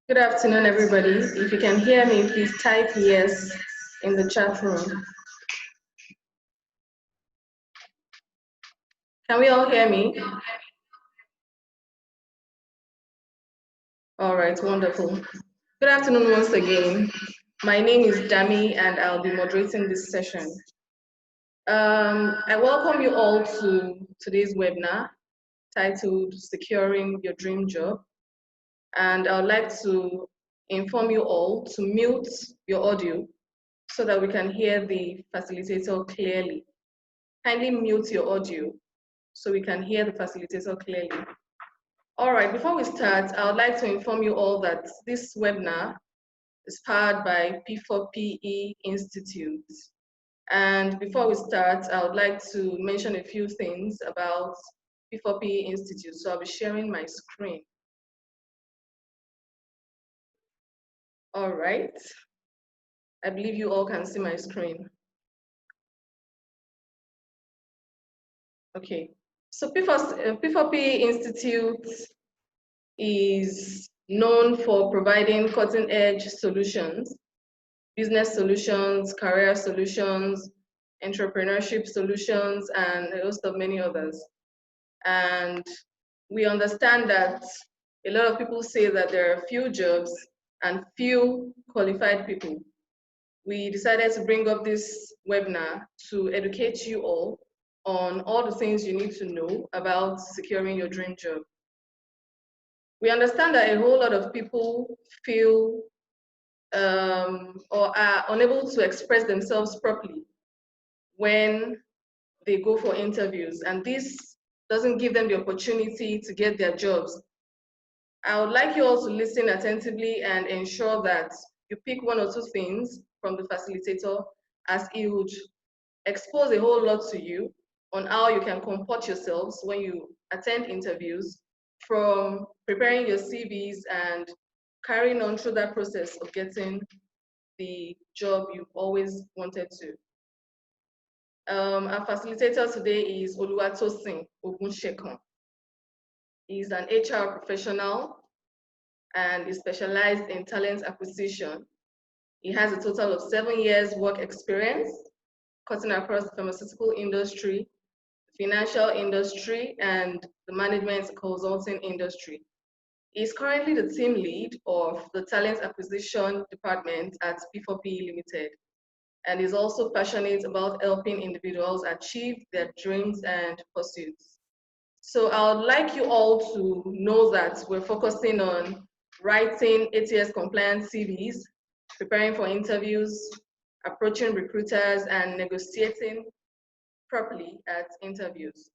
Good afternoon, everybody. If you can hear me, please type yes in the chat room. Can we all hear me? All right, wonderful. Good afternoon once again. My name is Dami and I'll be moderating this session. I welcome you all to today's webinar titled Securing Your Dream Job. And I would like to inform you all to mute your audio so that we can hear the facilitator clearly. Kindly mute your audio so we can hear the facilitator clearly. All right, before we start, I would like to inform you all that this webinar is powered by P4PE Institute. And before we start, I would like to mention a few things about P4PE Institute. So I'll be sharing my screen. All right. I believe you all can see my screen. Okay. So P4PE Institute is known for providing cutting-edge solutions, business solutions, career solutions, entrepreneurship solutions, and a host of many others. And we understand that a lot of people say that there are few jobs and few qualified people. We decided to bring up this webinar to educate you all on all the things you need to know about securing your dream job. We understand that a whole lot of people feel or are unable to express themselves properly when they go for interviews, and this doesn't give them the opportunity to get their jobs. I would like you all to listen attentively and ensure that you pick one or two things from the facilitator, as he would expose a whole lot to you on how you can comport yourselves when you attend interviews, from preparing your CVs and carrying on through that process of getting the job you've always wanted to. Our facilitator today is Oluwatosin Ogunsekan. He's an HR professional and is specialized in talent acquisition. He has a total of 7 years work experience, cutting across the pharmaceutical industry, the financial industry, and the management consulting industry. He's currently the team lead of the talent acquisition department at P4PE Limited, and is also passionate about helping individuals achieve their dreams and pursuits. So I would like you all to know that we're focusing on writing ATS compliant CVs, preparing for interviews, approaching recruiters, and negotiating properly at interviews.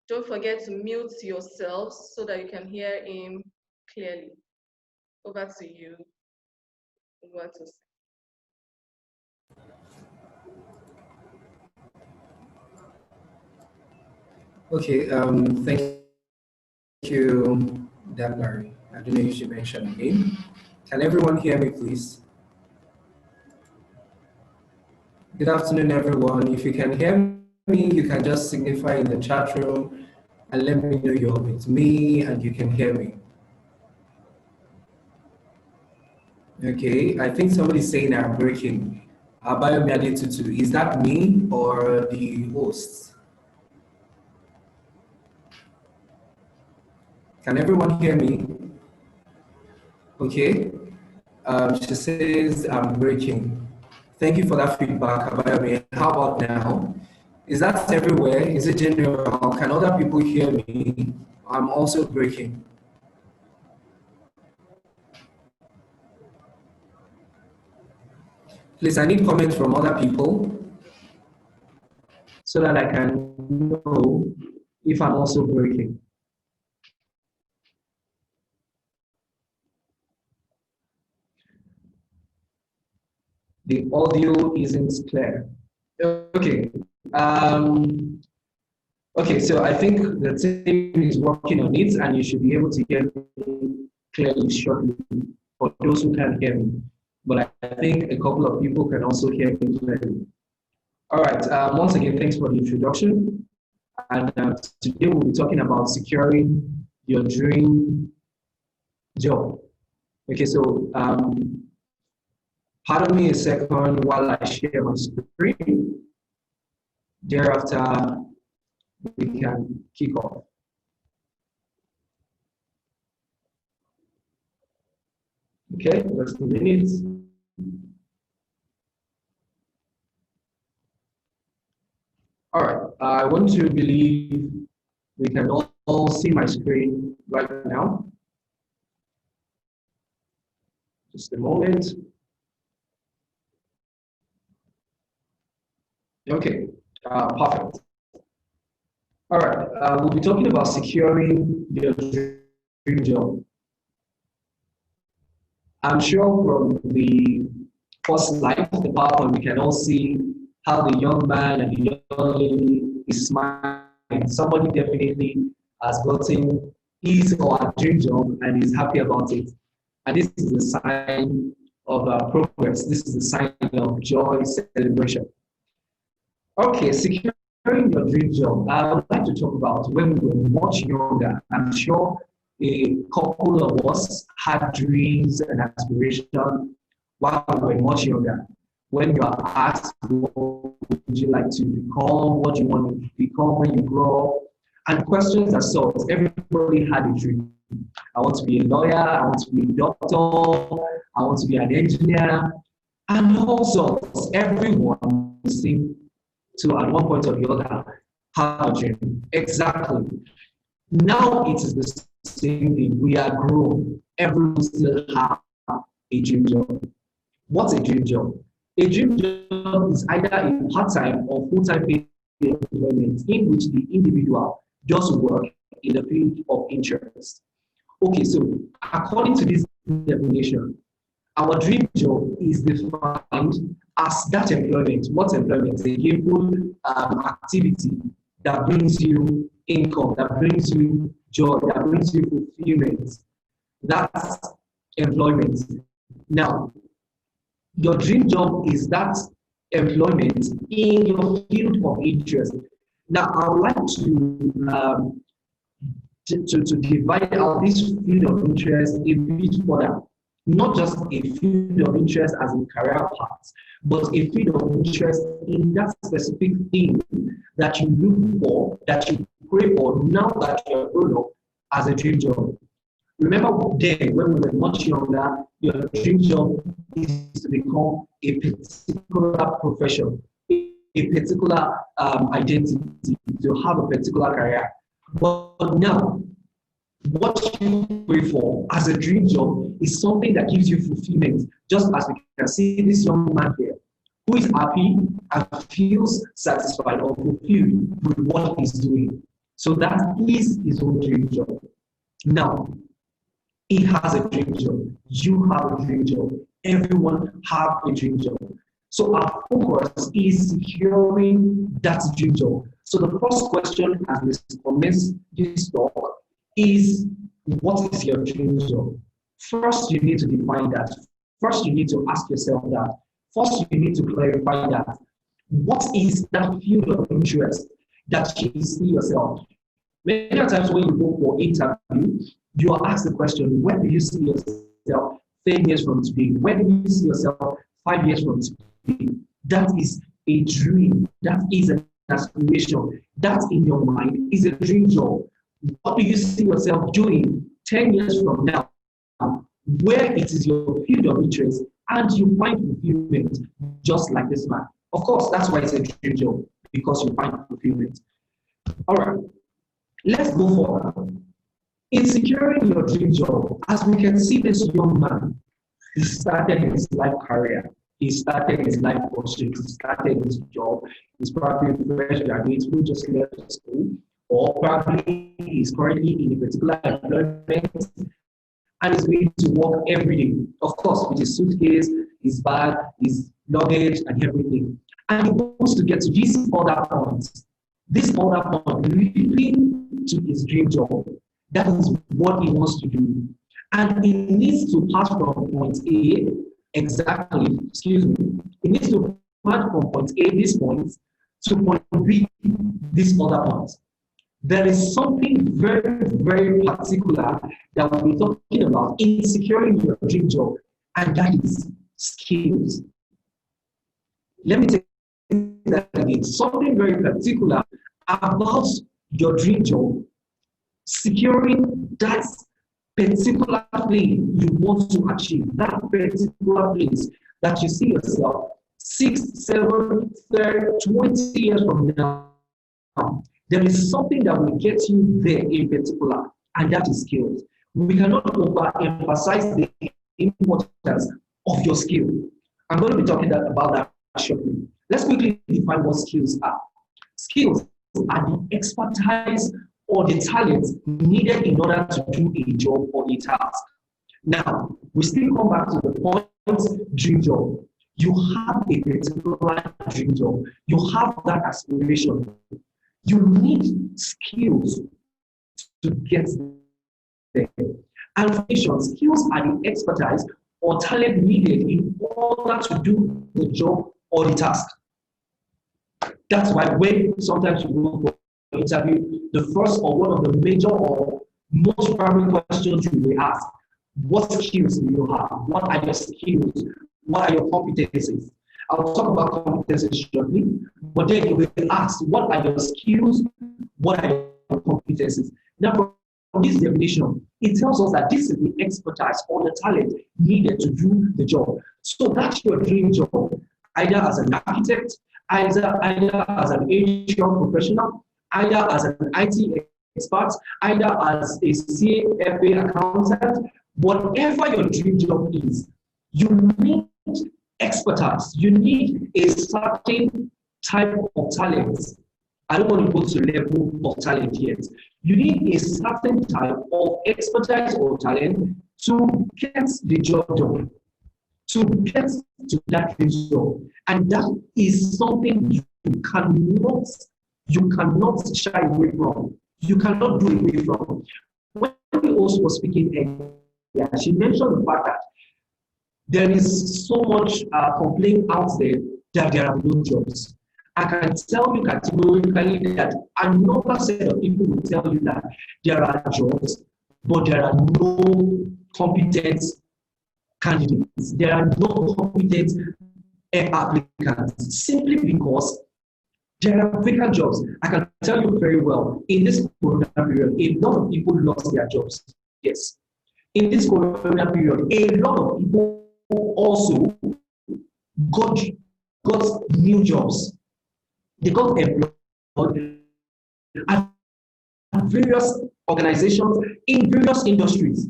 Don't forget to mute yourselves so that you can hear him clearly. Over to you, Oluwatosin. Okay, thank you, Larry. I don't know if you should mention again. Can everyone hear me, please? Good afternoon, everyone. If you can hear me, you can just signify in the chat room and let me know you're with me and you can hear me. Okay, I think somebody's saying I'm breaking. Abayomi Tutu, is that me or the host? Can everyone hear me? Okay. She says I'm breaking. Thank you for that feedback, Abayomi. How about now? Is that everywhere? Is it general? Can other people hear me? I'm also breaking. Please, I need comments from other people so that I can know if I'm also breaking. The audio isn't clear. Okay. Okay, so I think the team is working on it and you should be able to hear me clearly shortly for those who can't hear me. But I think a couple of people can also hear me clearly. All right, once again, thanks for the introduction. And today we'll be talking about securing your dream job. Okay, so pardon me a second while I share my screen. Thereafter, we can kick off. Okay, just a minute. All right, I want to believe we can all see my screen right now. Just a moment. Okay, perfect. All right, we'll be talking about securing your dream job. I'm sure from the first slide, the PowerPoint, we can all see how the young man and the young lady is smiling. Somebody definitely has gotten his or her dream job and is happy about it. And this is a sign of progress. This is a sign of joy, celebration. Okay, securing your dream job. I would like to talk about when we were much younger. I'm sure a couple of us had dreams and aspirations while we were much younger. When you are asked, what would you like to become? What do you want to become when you grow up? And questions are solved. Everybody had a dream. I want to be a lawyer. I want to be a doctor. I want to be an engineer. And also, everyone seemed to, at one point or the other, have a dream. Exactly. Now it is the same thing. We are grown. Everyone still have a dream job. What's a dream job? A dream job is either a part-time or full-time employment in which the individual does work in the field of interest. Okay, so according to this definition, our dream job is defined as that employment. What employment? A gainful activity that brings you income, that brings you joy, that brings you fulfillment. That's employment. Now, your dream job is that employment in your field of interest. Now, I would like to divide out this field of interest a bit further. Not just a field of interest as a career path, but a field of interest in that specific thing that you look for, that you pray for now that you're grown up as a dream job. Remember then, when we were much younger, your dream job is to become a particular profession, a particular identity, to have a particular career. But now, what you pray for as a dream job is something that gives you fulfillment, just as we can see this young man here, who is happy and feels satisfied or fulfilled with what he's doing. So that is his own dream job. Now, he has a dream job. You have a dream job. Everyone have a dream job. So our focus is securing that dream job. So the first question as we commence this talk is, what is your dream job? First, you need to define that. First, you need to ask yourself that. First, you need to clarify that. What is that field of interest that you see yourself? Many times when you go for interview, you are asked the question, where do you see yourself 10 years from today? Where do you see yourself 5 years from today? That is a dream. That is an aspiration. That in your mind is a dream job. What do you see yourself doing 10 years from now? Where it is your field of interest and you find fulfillment just like this man. Of course, that's why it's a dream job, because you find fulfillment. All right, let's go forward. In securing your dream job, as we can see this young man, he started his life career. He started his life pursuit. He started his job. He's probably a fresh graduate who just left school, or probably he's currently in a particular employment and is going to work every day. Of course, with his suitcase, his bag, his luggage, and everything. And he wants to get to this other point. This other point leading to his dream job. That is what he wants to do. And he needs to pass from point A, he needs to pass from point A, this point, to point B, this other point. there is something very, very particular that we'll be talking about in securing your dream job, and that is skills. Let me take that again. Something very particular about your dream job, securing that particular thing you want to achieve, that particular place that you see yourself 6, 7, 30, 20 years from now. There is something that will get you there in particular, and that is skills. We cannot overemphasize the importance of your skill. I'm going to be talking about that shortly. Let's quickly define what skills are. Skills are the expertise or the talent needed in order to do a job or a task. Now, we still come back to the point, dream job. You have a particular dream job. You have that aspiration. You need skills to get there. And skills are the expertise or talent needed in order to do the job or the task. That's why when sometimes you go for an interview, the first or one of the major or most primary questions you will ask, what skills do you have? What are your skills? What are your competencies? I'll talk about competencies shortly, but then you will ask, what are your skills? What are your competencies? Now, from this definition, it tells us that this is the expertise or the talent needed to do the job. So that's your dream job, either as an architect, either as an HR professional, either as an IT expert, either as a CFA accountant, whatever your dream job is, you need expertise. You need a certain type of talent. I don't want to go to the level of talent yet. You need a certain type of expertise or talent to get the job done, to get to that result. And that is something you cannot shy away from. You cannot do away from. When we also were speaking earlier, she mentioned the fact that there is so much complaint out there that there are no jobs. I can tell you categorically that another set of people will tell you that there are jobs, but there are no competent candidates. There are no competent applicants, simply because there are vacant jobs. I can tell you very well, in this corona period, a lot of people lost their jobs. Yes. In this corona period, a lot of people also got new jobs. They got employed at various organizations in various industries.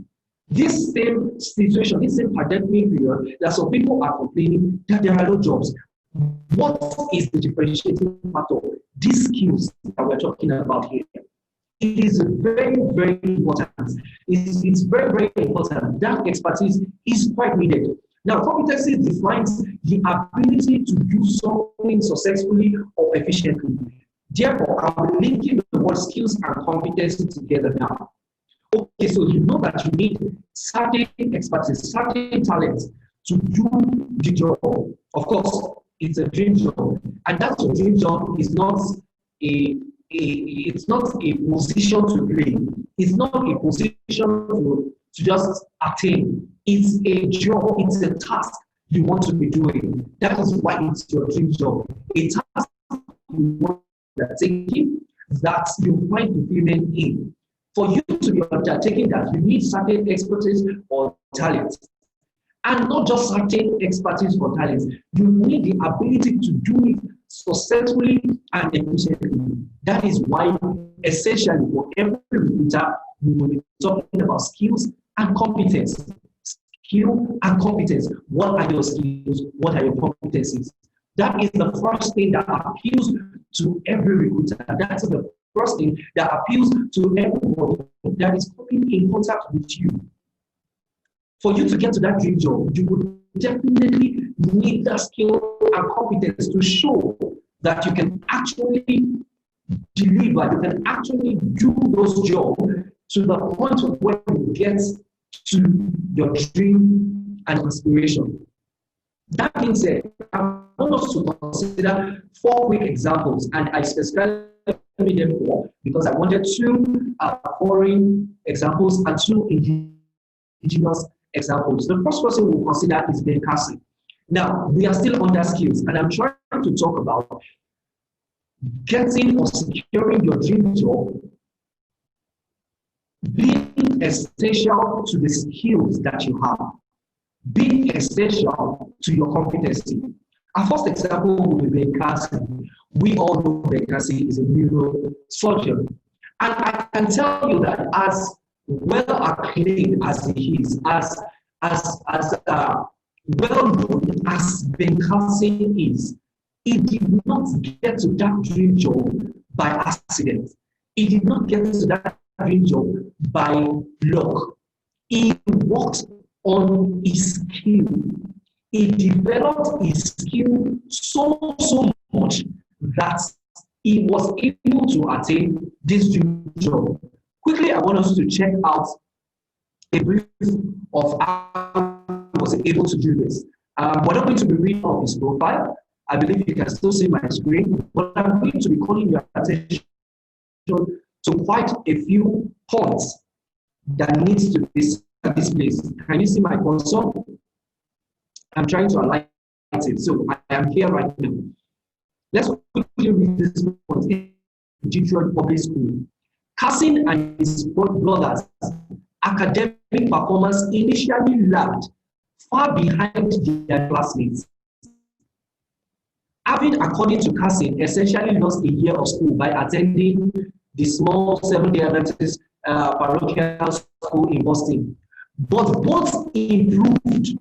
This same situation, this same pandemic period, that some people are complaining that there are no jobs. What is the differentiating factor? These skills that we're talking about here. It is very, very important. It's very, very important. That expertise is quite needed. Now, competency defines the ability to do something successfully or efficiently. Therefore, I'm linking the word skills and competency together now. Okay, so you know that you need certain expertise, certain talents to do the job. Of course, it's a dream job, and that's a dream job is not it's not a position to play. It's not a position to just attain. It's a job, it's a task you want to be doing. That is why it's your dream job. A task you want to undertake that you find fulfillment in. For you to be undertaking that, you need certain expertise or talent. And not just certain expertise or talents. You need the ability to do it successfully and efficiently. That is why, essentially, for every recruiter, we will be talking about skills and competence. Skill and competence. What are your skills? What are your competencies? That is the first thing that appeals to every recruiter. That is the first thing that appeals to everybody that is coming in contact with you. For you to get to that dream job, you would definitely need that skill and competence to show that you can actually deliver, you can actually do those jobs to the point of where you get to your dream and aspiration. That being said, I want us to consider 4 quick examples, and I specifically me them four because I wanted two foreign examples and two indigenous examples. The first person we'll consider is Ben Carson. Now, we are still under skills, and I'm trying to talk about getting or securing your dream job being essential to the skills that you have, being essential to your competency. Our first example will be Ben Carson. We all know Ben Carson is a neurosurgeon. And I can tell you that as well acclaimed as he is, as well known as Ben Carson is, he did not get to that dream job by accident. He did not get to that dream job by luck. He worked on his skill. He developed his skill so much that he was able to attain this dream job. Quickly, I want us to check out a brief of how he was able to do this. We're not going to be reading off his profile. I believe you can still see my screen, but I'm going to be calling your attention to quite a few points that needs to be at this place. Can you see my cursor? I'm trying to align it, so I am here right now. Let's quickly read this point in Detroit Public School. Carson and his brothers' academic performance initially lagged far behind their classmates. Having, according to Carson, essentially lost a year of school by attending the small Seventh-day Adventist parochial school in Boston. But both improved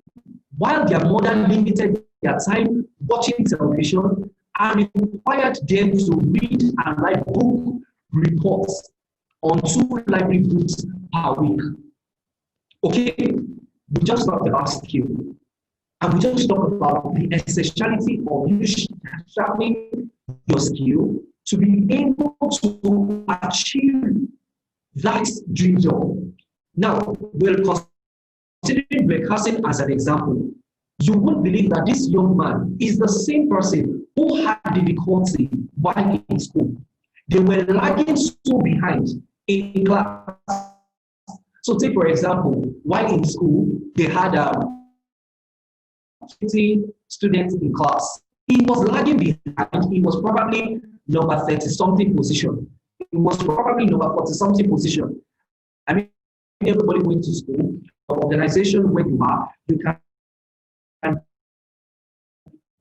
while their mother limited their time watching television and required them to read and write book reports on 2 library books per week. Okay, we just talked about skill. And we just talked about the essentiality of you sharpening your skill to be able to achieve that dream job. Now, we'll consider Ben Carson as an example. You would believe that this young man is the same person who had difficulty while in school. They were lagging so behind in class. So take, for example, while in school, they had 50 students in class. He was lagging behind. He was probably number 30-something position. He was probably number 40-something position. I mean, everybody went to school, or organization where you are, you can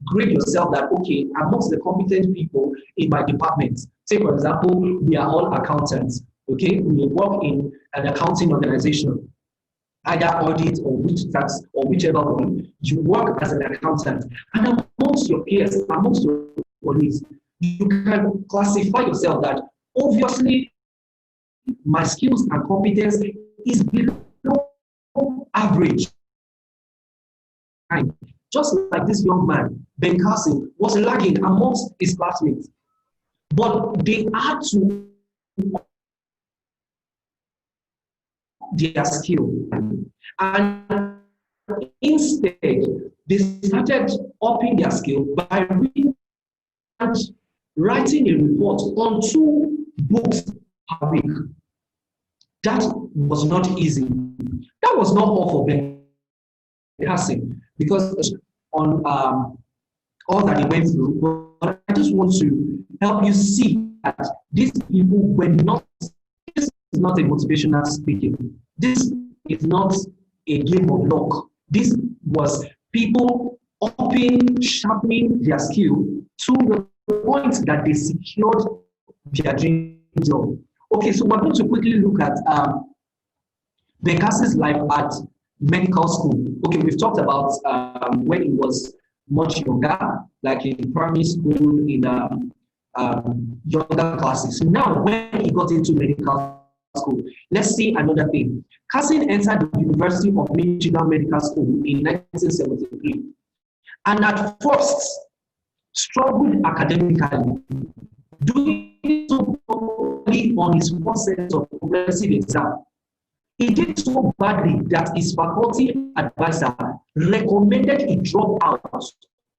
grade yourself that, okay, amongst the competent people in my department, say, for example, we are all accountants, okay? We work in an accounting organization, either audit or which tax or whichever one, you work as an accountant. And amongst your peers, amongst your colleagues, you can classify yourself that obviously my skills and competence is below average. Just like this young man, Ben Carson, was lagging amongst his classmates. But they had to their skill. And instead, they started upping their skill by reading and writing a report on 2 books per week. That was not easy. That was not all for Ben Carson, because on all that he went through, but I just want to help you see that these people were not, this is not a motivational speaking. This is not a game of luck. This was people upping, sharpening their skill to the point that they secured their dream job. Okay, so we're going to quickly look at Ben Carson's life at medical school. Okay, we've talked about when he was much younger, like in primary school, in younger classes. Now, when he got into medical school, let's see another thing. Carson entered the University of Michigan Medical School in 1973, and at first struggled academically, doing so poorly on his first set of progressive exam. He did so badly that his faculty advisor recommended he drop out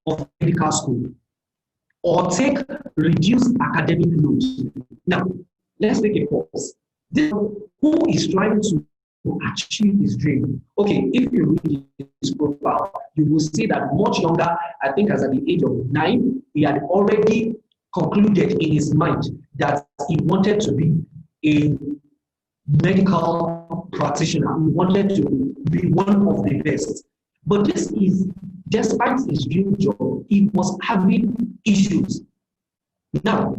of medical school. or take reduced academic load. Now, let's take a pause. Who is trying to achieve his dream? Okay, if you read his profile, you will see that much younger, I think as at the age of 9, he had already concluded in his mind that he wanted to be a medical practitioner. He wanted to be one of the best. But this is, despite his dream job, he was having issues. Now,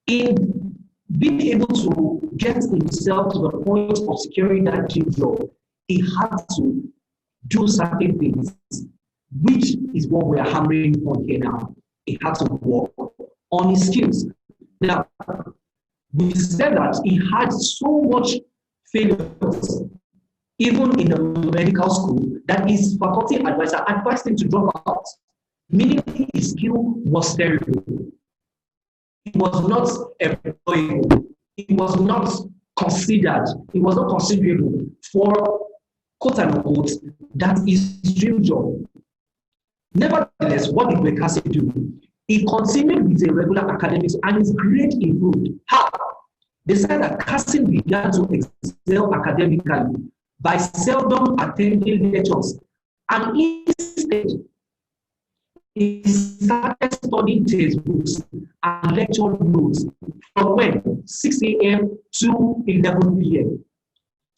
in being able to get himself to the point of securing that dream job, he had to do certain things, which is what we are hammering on here now. He had to work on his skills. Now, we said that he had so much failures, even in the medical school, that his faculty advisor advised him to drop out, meaning his skill was terrible. He was not employable. He was not considered. He was not considerable for, quote unquote, that is his dream job. Nevertheless, what did Bekasi do? He continued with a regular academics and his grade improved. How? They said that Kassim began to excel academically by seldom attending lectures, and instead he started studying textbooks and lecture notes from when? 6 a.m. to 11 p.m.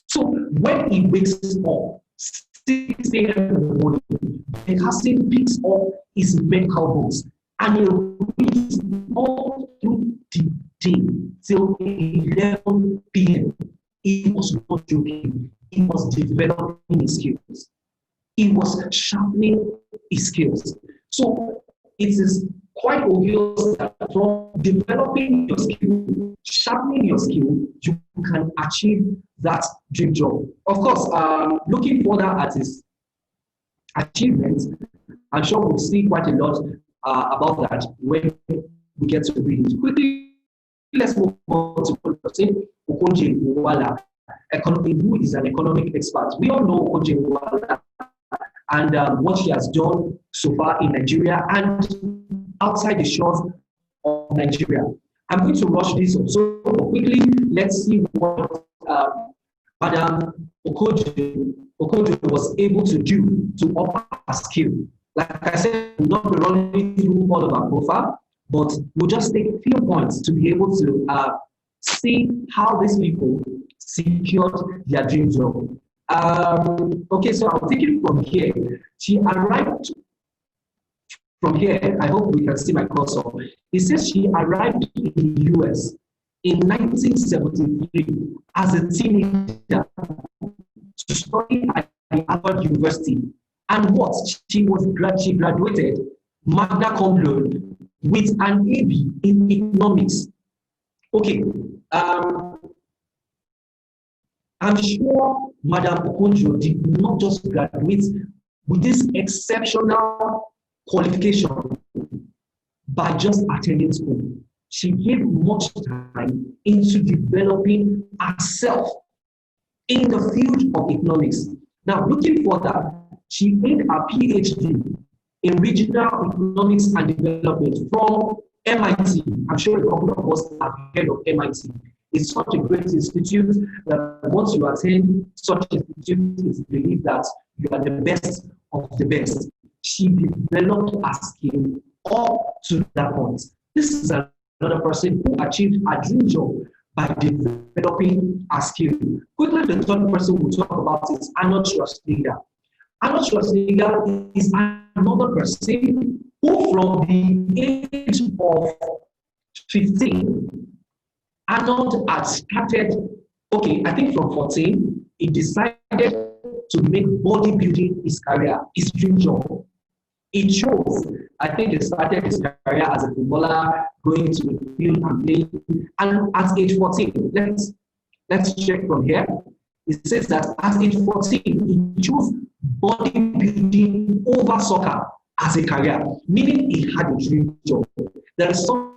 So when he wakes up, 6 a.m. in the morning, Kassim picks up his medical books and he reads all through the day till 11 p.m. He was not joking. He was developing his skills. He was sharpening his skills. So it is quite obvious that from developing your skill, sharpening your skill, you can achieve that dream job. Of course, looking further at his achievements, I'm sure we'll see quite a lot about that when we get to read it. Quickly, let's move on to Okonjo Iweala, who is an economic expert. We all know Okonjo Iweala and what she has done so far in Nigeria and outside the shores of Nigeria. I'm going to rush this up. So quickly, let's see what Madam Okonjo was able to do to up her skill. Like I said, we'll not be running through all of our profile, but we'll just take a few points to be able to see how these people secured their dream job. Okay, so I'll take it from here. She arrived from here. I hope we can see my cursor. It says she arrived in the US in 1973 as a teenager to study at Harvard University. And what? She graduated magna cum laude with an AB in economics. Okay, I'm sure Madam Okonjo did not just graduate with this exceptional qualification by just attending school. She gave much time into developing herself in the field of economics. Now, looking further, she made her PhD in regional economics and development from MIT. I'm sure a couple of us have heard of MIT. It's such a great institute that once you attend such institute, it's believed that you are the best of the best. She developed her skill up to that point. This is another person who achieved a dream job by developing her skill. Quickly, the third person we'll talk about is Arnold Schwarzenegger. Arnold Schwarzenegger is another person who, from the age of 15, Arnold had started, okay, I think from 14, he decided to make bodybuilding his career, his dream job. He chose, I think he started his career as a footballer, going to the field and playing. And at age 14, let's check from here. It says that at age 14, he chose bodybuilding over soccer as a career, meaning he had a dream job. There is something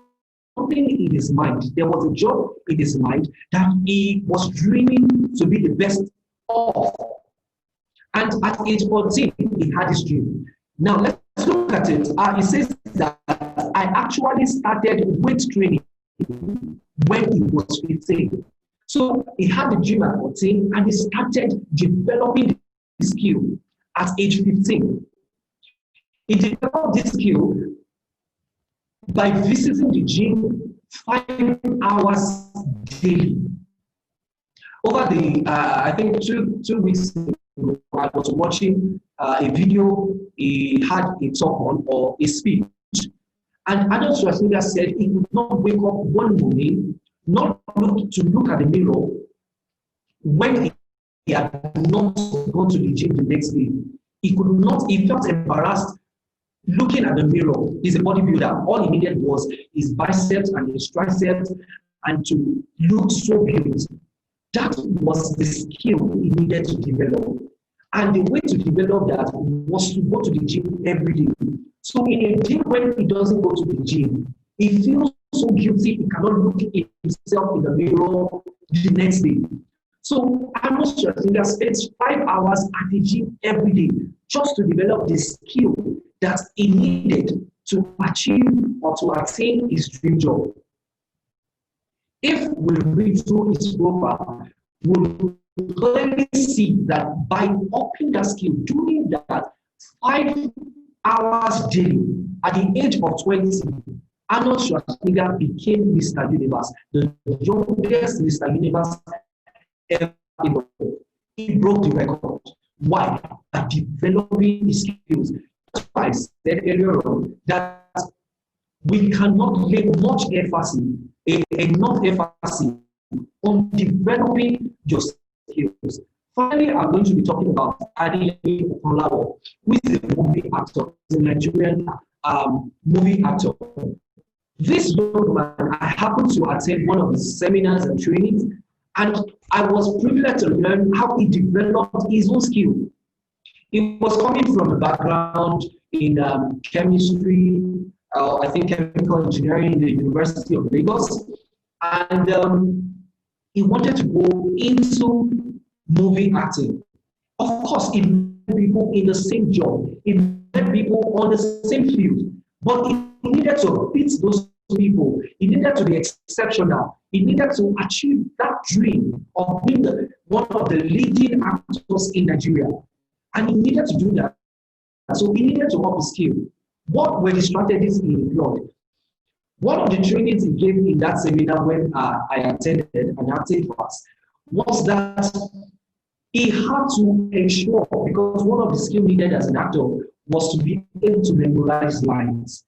in his mind. There was a job in his mind that he was dreaming to be the best of. And at age 14, he had his dream. Now let's look at it. It says that I actually started weight training when he was 15. So he had the gym at 14 and he started developing the skill at age 15. He developed this skill by visiting the gym 5 hours daily. Over the, I think 2 weeks ago, I was watching a video he had a talk on or a speech. And Arnold Schwarzenegger said he could not wake up one morning, not look at the mirror when he had not gone to the gym the next day. He could not, he felt embarrassed looking at the mirror. He's a bodybuilder. All he needed was his biceps and his triceps and to look so beautiful. That was the skill he needed to develop. And the way to develop that was to go to the gym every day. So in a day when he doesn't go to the gym, he feels so guilty he cannot look at himself in the mirror the next day. So Arnold Schwarzenegger spends 5 hours at the gym every day just to develop the skill that he needed to achieve or to attain his dream job. If we read through his profile, we'll clearly see that by upping that skill, doing that 5 hours daily at the age of 20, Arnold Schwarzenegger became Mr. Universe, the youngest Mr. Universe ever. He broke the record. Why? By developing his skills. That's why I said earlier on that we cannot lay much emphasis, enough emphasis on developing your skills. Finally, I'm going to be talking about Adeyomi Okunlawo, who is a movie actor, a Nigerian movie actor. This young man, I happened to attend one of his seminars and trainings, and I was privileged to learn how he developed his own skill. He was coming from a background in chemistry, I think chemical engineering in the University of Lagos, and he wanted to go into movie acting. Of course, he met people in the same job, he met people on the same field, but he needed to beat those people. He needed to be exceptional. He needed to achieve that dream of being one of the leading actors in Nigeria. And he needed to do that. So he needed to up his skill. What were the strategies he employed? One of the trainings he gave in that seminar when I attended an acting class was that he had to ensure, because one of the skills needed as an actor was to be able to memorize lines.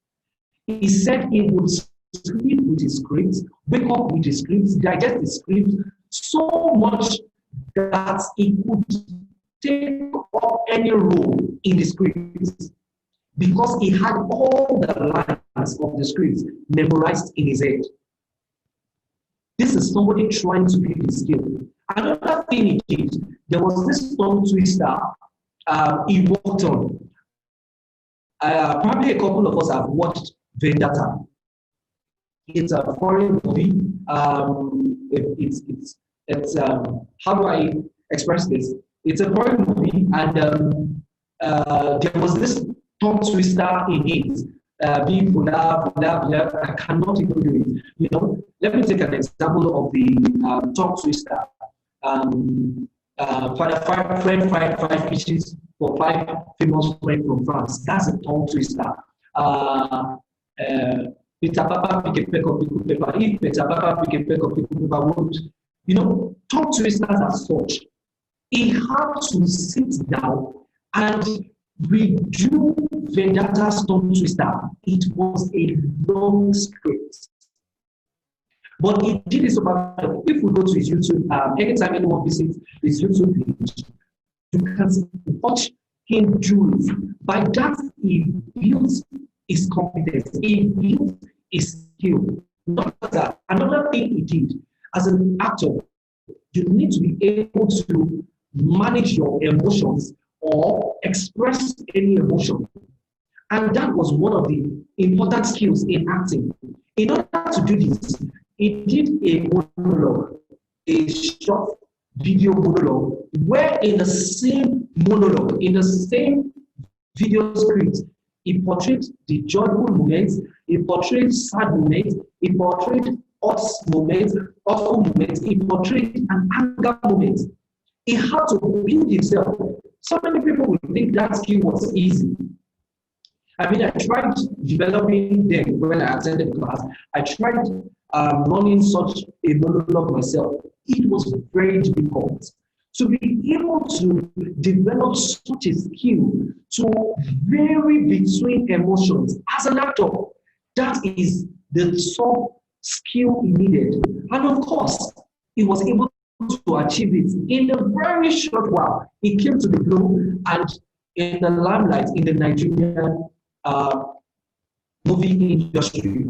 He said he would sleep with his scripts, wake up with his scripts, digest the script so much that he could take up any role in the scripts because he had all the lines of the scripts memorized in his head. This is somebody trying to build his skill. Another thing he did, there was this tongue twister he worked on. Probably a couple of us have watched Vendetta. It's a foreign movie. It's how do I express this? It's a foreign movie, and there was this tongue twister in it. I cannot even do it. You know, let me take an example of the tongue twister. Five fishes for 5 famous friends from France. That's a tongue twister. You know, tongue twisters as such. He had to sit down and redo Vendetta's tongue twister. It was a long script. But he did this over. If we go to his YouTube, anytime anyone visits his YouTube page, you can watch him do it. By that, he built his competence, he built his skill. Not that. Another thing he did, as an actor, you need to be able to manage your emotions or express any emotion. And that was one of the important skills in acting. In order to do this, he did a monologue, a short video monologue, where in the same monologue, in the same video script, he portrayed the joyful moments, it portrayed sad moments, it portrayed hot moments, awful moments, it portrayed an anger moment. He had to build himself. So many people would think that skill was easy. I mean, I tried developing them when I attended class. I tried running such a monologue myself. It was very difficult to be able to develop such a skill to vary between emotions as an actor. That is the top skill he needed. And of course, he was able to achieve it in a very short while. He came to the globe and in the limelight in the Nigerian movie industry.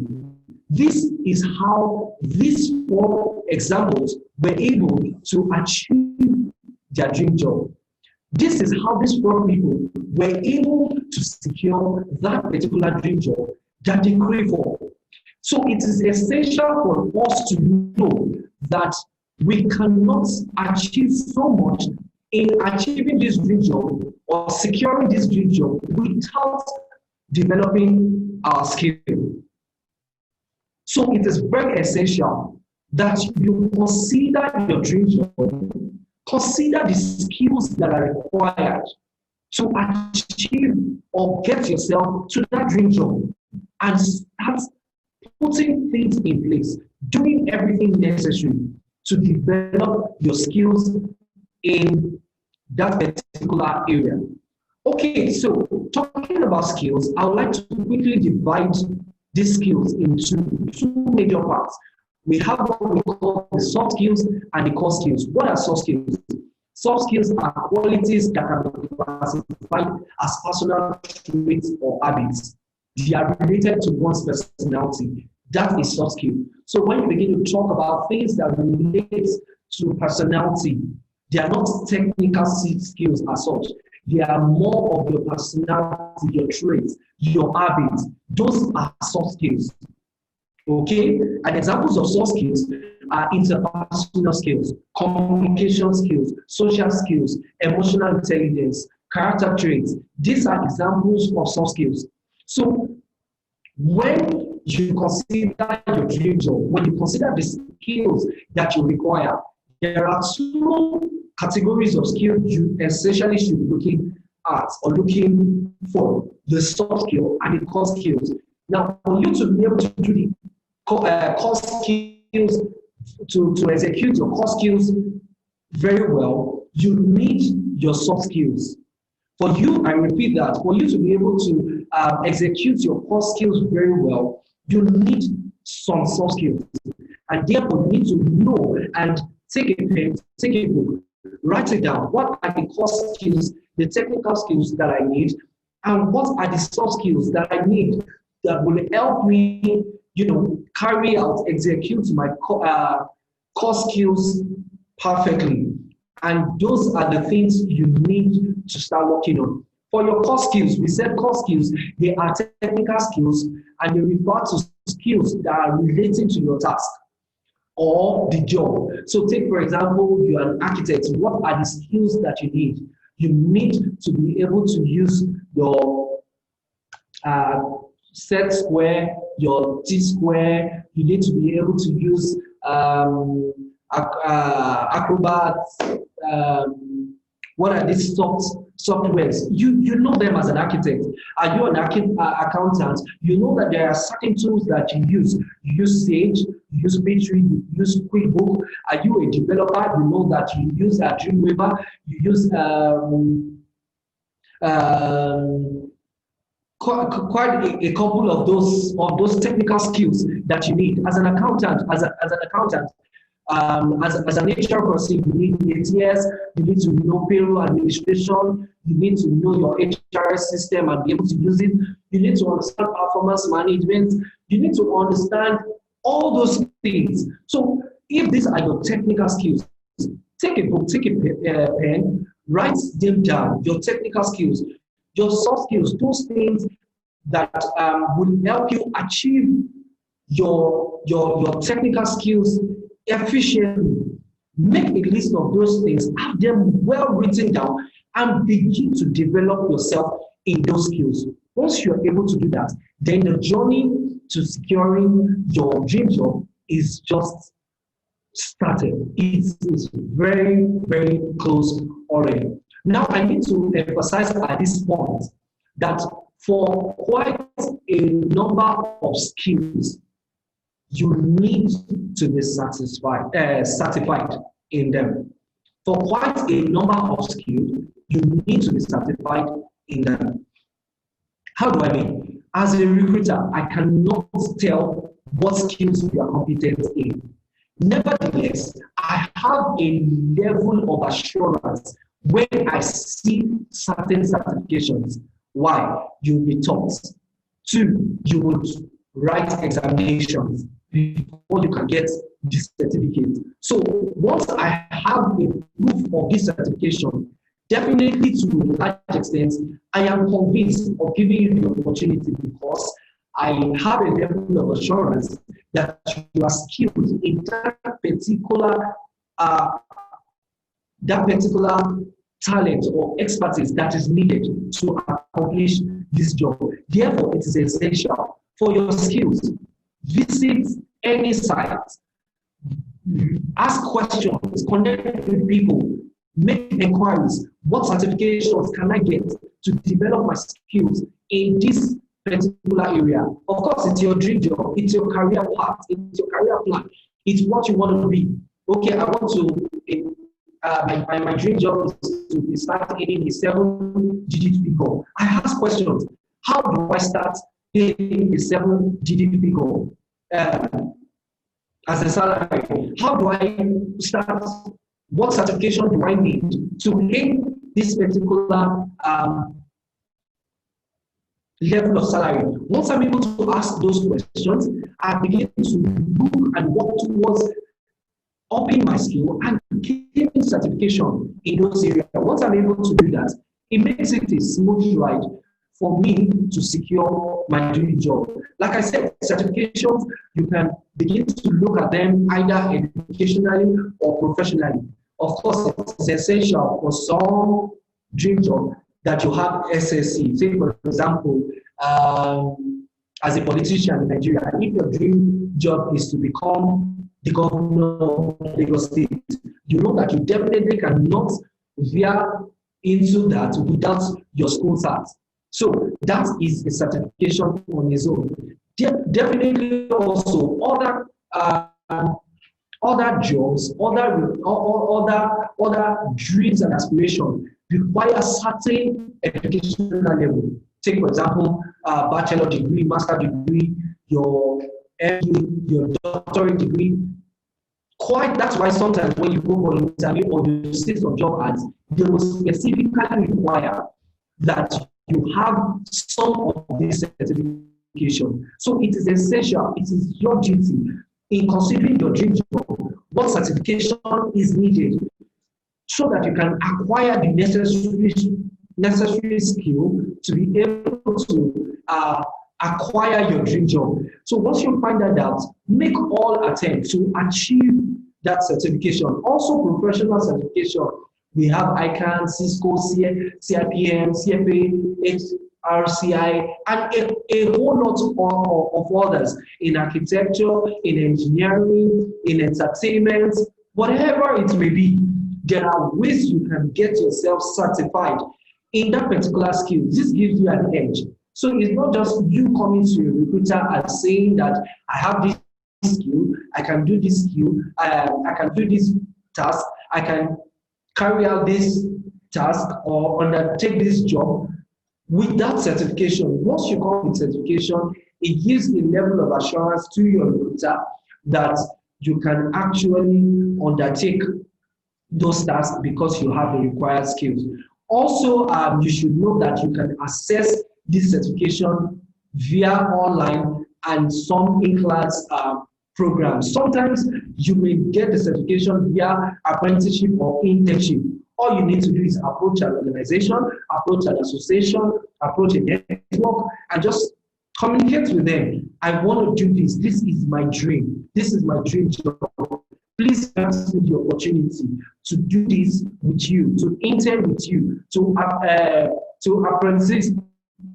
This is how these 4 examples were able to achieve their dream job. This is how these 4 people were able to secure that particular dream job that they crave for. So it is essential for us to know that we cannot achieve so much in achieving this dream job or securing this dream job without developing our skill. So it is very essential that you consider your dream job, consider the skills that are required to achieve or get yourself to that dream job, and start putting things in place, doing everything necessary to develop your skills in that particular area. Okay, so talking about skills, I would like to quickly divide these skills into 2 major parts. We have what we call the soft skills and the core skills. What are soft skills? Soft skills are qualities that can be classified as personal traits or habits. They are related to one's personality. That is soft skill. So when you begin to talk about things that relate to personality, they are not technical skills as such. They are more of your personality, your traits, your habits. Those are soft skills. Okay? And examples of soft skills are interpersonal skills, communication skills, social skills, emotional intelligence, character traits. These are examples of soft skills. So when you consider your dream job, when you consider the skills that you require, there are 2 categories of skills you essentially should be looking at or looking for: the soft skill and the core skills. Now, for you to be able to do the core skills, to execute your core skills very well, you need your soft skills. For you, I repeat that, for you to be able to execute your core skills very well, you need some soft skills. And therefore, you need to know and take a pen, take a book, write it down. What are the core skills, the technical skills that I need, and what are the soft skills that I need that will help me, carry out, execute my core skills perfectly. And those are the things you need to start working on. For your core skills, we said core skills, they are technical skills, and they refer to skills that are relating to your task or the job. So take, for example, you're an architect. What are the skills that you need? You need to be able to use your set square, your T-square. You need to be able to use Acrobat. What are these softwares? You know them as an architect. Are you an accountant? You know that there are certain tools that you use. You use Sage, you use Petri, you use QuickBook. Are you a developer? You know that you use Dreamweaver. You use quite a couple of those technical skills that you need as an accountant. As an accountant. As an HR person, you need ATS, you need to know payroll administration, you need to know your HR system and be able to use it. You need to understand performance management. You need to understand all those things. So if these are your technical skills, take a book, take a pen, write them down, your technical skills, your soft skills, those things that will help you achieve your technical skills efficiently. Make a list of those things, have them well written down, and begin to develop yourself in those skills. Once you're able to do that, then the journey to securing your dream job is just started. It's very, very close already. Now, I need to emphasize at this point that for quite a number of skills, you need to be certified in them. For quite a number of skills, you need to be certified in them. How do I mean? As a recruiter, I cannot tell what skills you are competent in. Nevertheless, I have a level of assurance when I see certain certifications. Why? You'll be taught. Two, you would write examinations before you can get this certificate. So once I have a proof of this certification, definitely to a large extent, I am convinced of giving you the opportunity because I have a level of assurance that you are skilled in that particular talent or expertise that is needed to accomplish this job. Therefore, it is essential for your skills. Visit any site, ask questions, connect with people, make inquiries. What certifications can I get to develop my skills in this particular area? Of course, it's your dream job, it's your career path, it's your career plan, it's what you want to be. Okay, I want to, my dream job is to start hitting a 7-digit figure. I ask questions. How do I start hitting a 7-digit figure as a salary? How do I start? What certification do I need to hit this particular level of salary? Once I'm able to ask those questions, I begin to look and work towards upping my skill and getting certification in those areas. Once I'm able to do that, it makes it a smooth ride for me to secure my dream job. Like I said, certifications, you can begin to look at them either educationally or professionally. Of course, it's essential for some dream job that you have SSC. Say, for example, as a politician in Nigeria, if your dream job is to become the governor of Lagos State, you know that you definitely cannot veer into that without your school cert. So that is a certification on its own. Definitely also other jobs, other dreams and aspirations require certain educational level. Take, for example, bachelor degree, master degree, your MBA, your doctorate degree. That's why sometimes when you go for an interview or you see some job ads, they will specifically require that you have some of this certification. So it is essential, it is your duty in considering your dream job, what certification is needed so that you can acquire the necessary skill to be able to acquire your dream job. So once you find that out, make all attempts to achieve that certification. Also professional certification. We have ICANN, Cisco, CIPM, CFA, RCI, and a whole lot of others in architecture, in engineering, in entertainment, whatever it may be. There are ways you can get yourself certified in that particular skill. This gives you an edge. So it's not just you coming to a recruiter and saying that I have this skill, I can do this skill, I can do this task, I can carry out this task or undertake this job. With that certification, once you come with certification, it gives a level of assurance to your recruiter that you can actually undertake those tasks because you have the required skills. Also, you should know that you can access this certification via online and some in-class programs. Sometimes you may get the certification via apprenticeship or internship. All you need to do is approach an organization, approach an association, approach a network, and just communicate with them. I want to do this. This is my dream. This is my dream job. Please grant me the opportunity to do this with you, to intern with you, to apprentice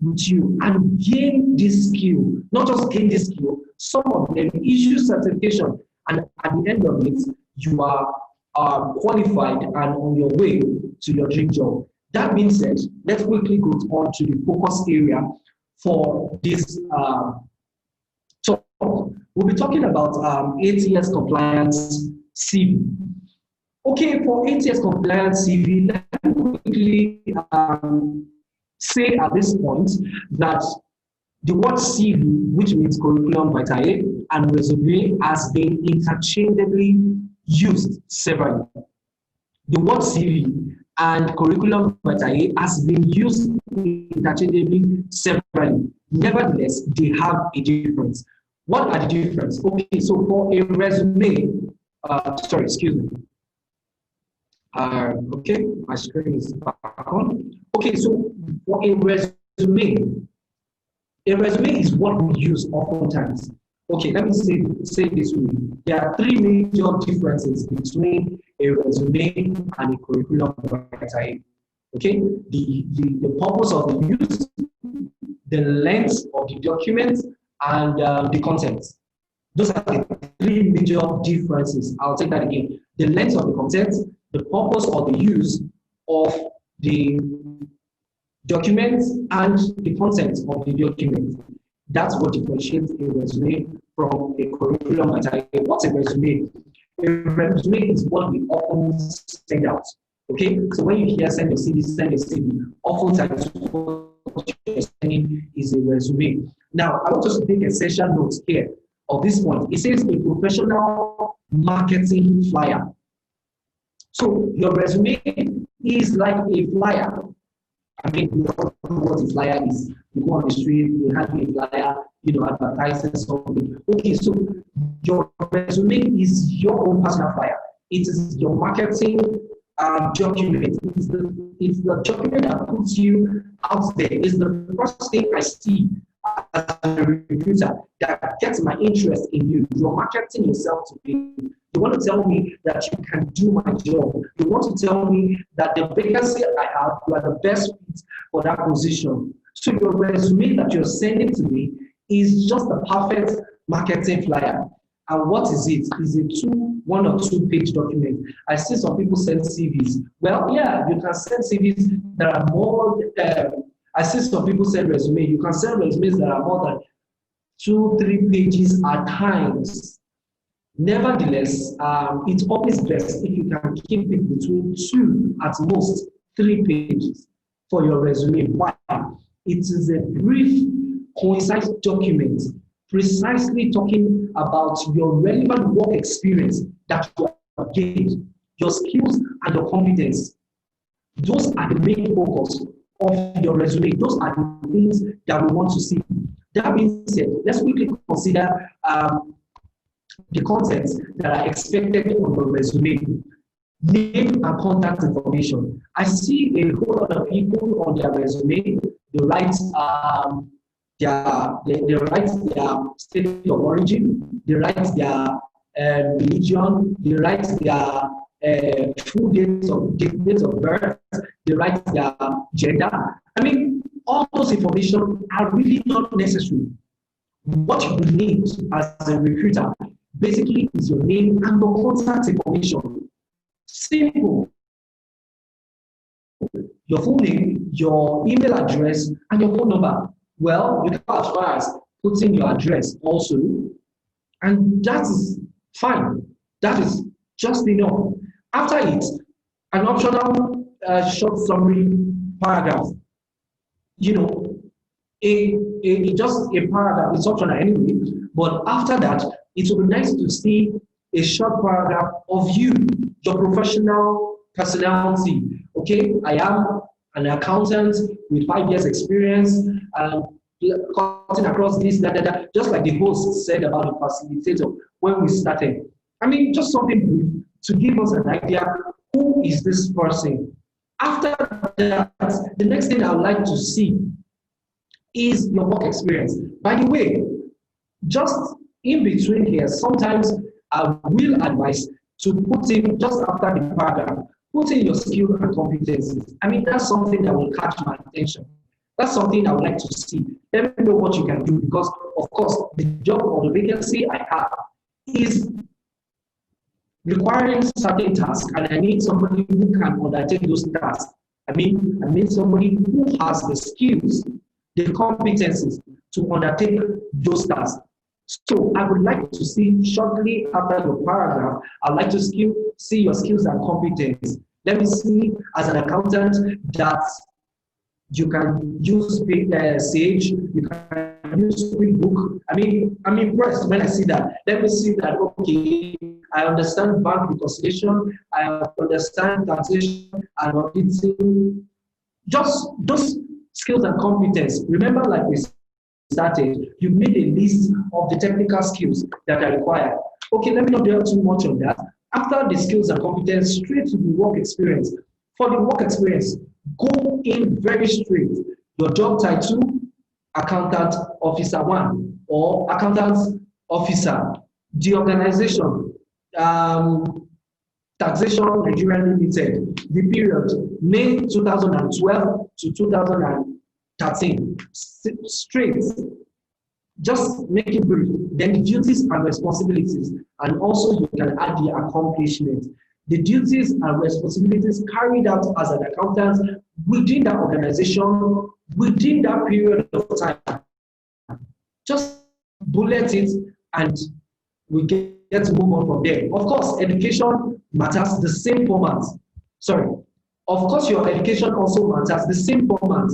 with you and gain this skill. Not just gain this skill, some of them issue certification, and at the end of it, you are qualified and on your way to your dream job. That being said, let's quickly go on to the focus area for this talk. We'll be talking about ATS compliance CV. Okay, for ATS compliance CV, let me quickly say at this point that the word CV, which means curriculum vitae, and resume has been interchangeably used severally. The word CV and curriculum vitae has been used interchangeably severally. Nevertheless, they have a difference. What are the differences? Okay, so for a resume, sorry, excuse me. Okay, my screen is back on. Okay, so for a resume is what we use oftentimes. Okay, let me say this way. There are three major differences between a resume and a curriculum vitae. Okay, the purpose of the use, the length of the document, and the content. Those are the three major differences. I'll take that again. The length of the content, the purpose or the use of the document, and the content of the document. That's what differentiates a resume from a curriculum vitae. What's a resume? A resume is what we often send out. Okay, so when you hear send your CV, oftentimes what you're sending is a resume. Now, I want us to take essential notes here of this point. It says a professional marketing flyer. So your resume is like a flyer. I mean, you don't know what a flyer is. You go on the street, you have a flyer, advertising something. Okay, so your resume is your own personal flyer. It is your marketing document. It's the document that puts you out there. It's the first thing I see as a recruiter that gets my interest in you. You're marketing yourself to me. You want to tell me that you can do my job. You want to tell me that the vacancy I have, you are the best fit for that position. So your resume that you're sending to me is just a perfect marketing flyer. And what is it? It's a 1 or 2 page document. I see some people send CVs. Well, yeah, you can send CVs that are more. I see some people send resume. You can send resumes that are more than 2-3 pages at times. Nevertheless, it's always best if you can keep it between 2 at most 3 pages for your resume. Why? It is a brief, concise document precisely talking about your relevant work experience that you have gained, your skills and your competence. Those are the main focus of your resume. Those are the things that we want to see. That being said, let's quickly consider the contents that are expected on the resume. Name and contact information. I see a whole lot of people on their resume, they write their state of origin, they write their religion, they write their full dates of birth, they write their gender. I mean, all those information are really not necessary. What you need as a recruiter basically is your name and your contact information. Simple. Your full name, your email address, and your phone number. Well, you can go as far as putting your address also, and that is fine. That is just enough. After it, an optional short summary paragraph. Just a paragraph is optional anyway, but after that, it would be nice to see a short paragraph of you, your professional personality. Okay, I am an accountant with 5 years experience, cutting across this, that, just like the host said about the facilitator when we started. I mean, just something brief to give us an idea, who is this person? After that, the next thing I would like to see is your work experience. By the way, just in between here, sometimes I will advise to put in, just after the paragraph, put in your skills and competencies. I mean, that's something that will catch my attention. That's something I would like to see. Let me know what you can do because, of course, the job or the vacancy I have is requiring certain tasks, and I need somebody who can undertake those tasks. I need somebody who has the skills, the competencies to undertake those tasks. So I would like to see shortly after your paragraph, I'd like to see your skills and competence. Let me see as an accountant that you can use Sage, you can use QuickBook. I'm impressed when I see that. Let me see that, okay, I understand bank reconciliation, I understand taxation and auditing. Just those skills and competence. Remember, like we started, you made a list of the technical skills that are required. Okay, let me not dwell too much on that. After the skills and competence, straight to the work experience. For the work experience, go in very straight. Your job title, accountant officer 1 or accountant officer. The organization, Taxation Nigeria Limited. The period, May 2012 to 2013. Straight. Just make it brief. Then the duties and responsibilities, and also you can add the accomplishment. The duties and responsibilities carried out as an accountant within that organization, within that period of time. Just bullet it and we get to move on from there. Of course, education matters, the same format. Sorry. Of course, your education also matters, the same format.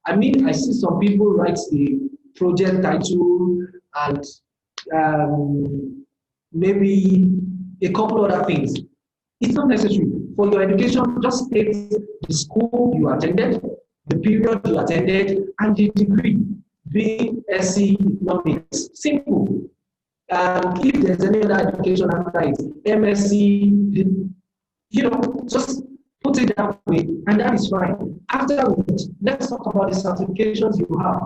I see some people write the project title and maybe a couple other things. It's not necessary. For your education, just state the school you attended, the period you attended, and the degree, BSc Economics. Simple. If there's any other education after it, MSc, just put it that way, and that is fine. After which, let's talk about the certifications you have.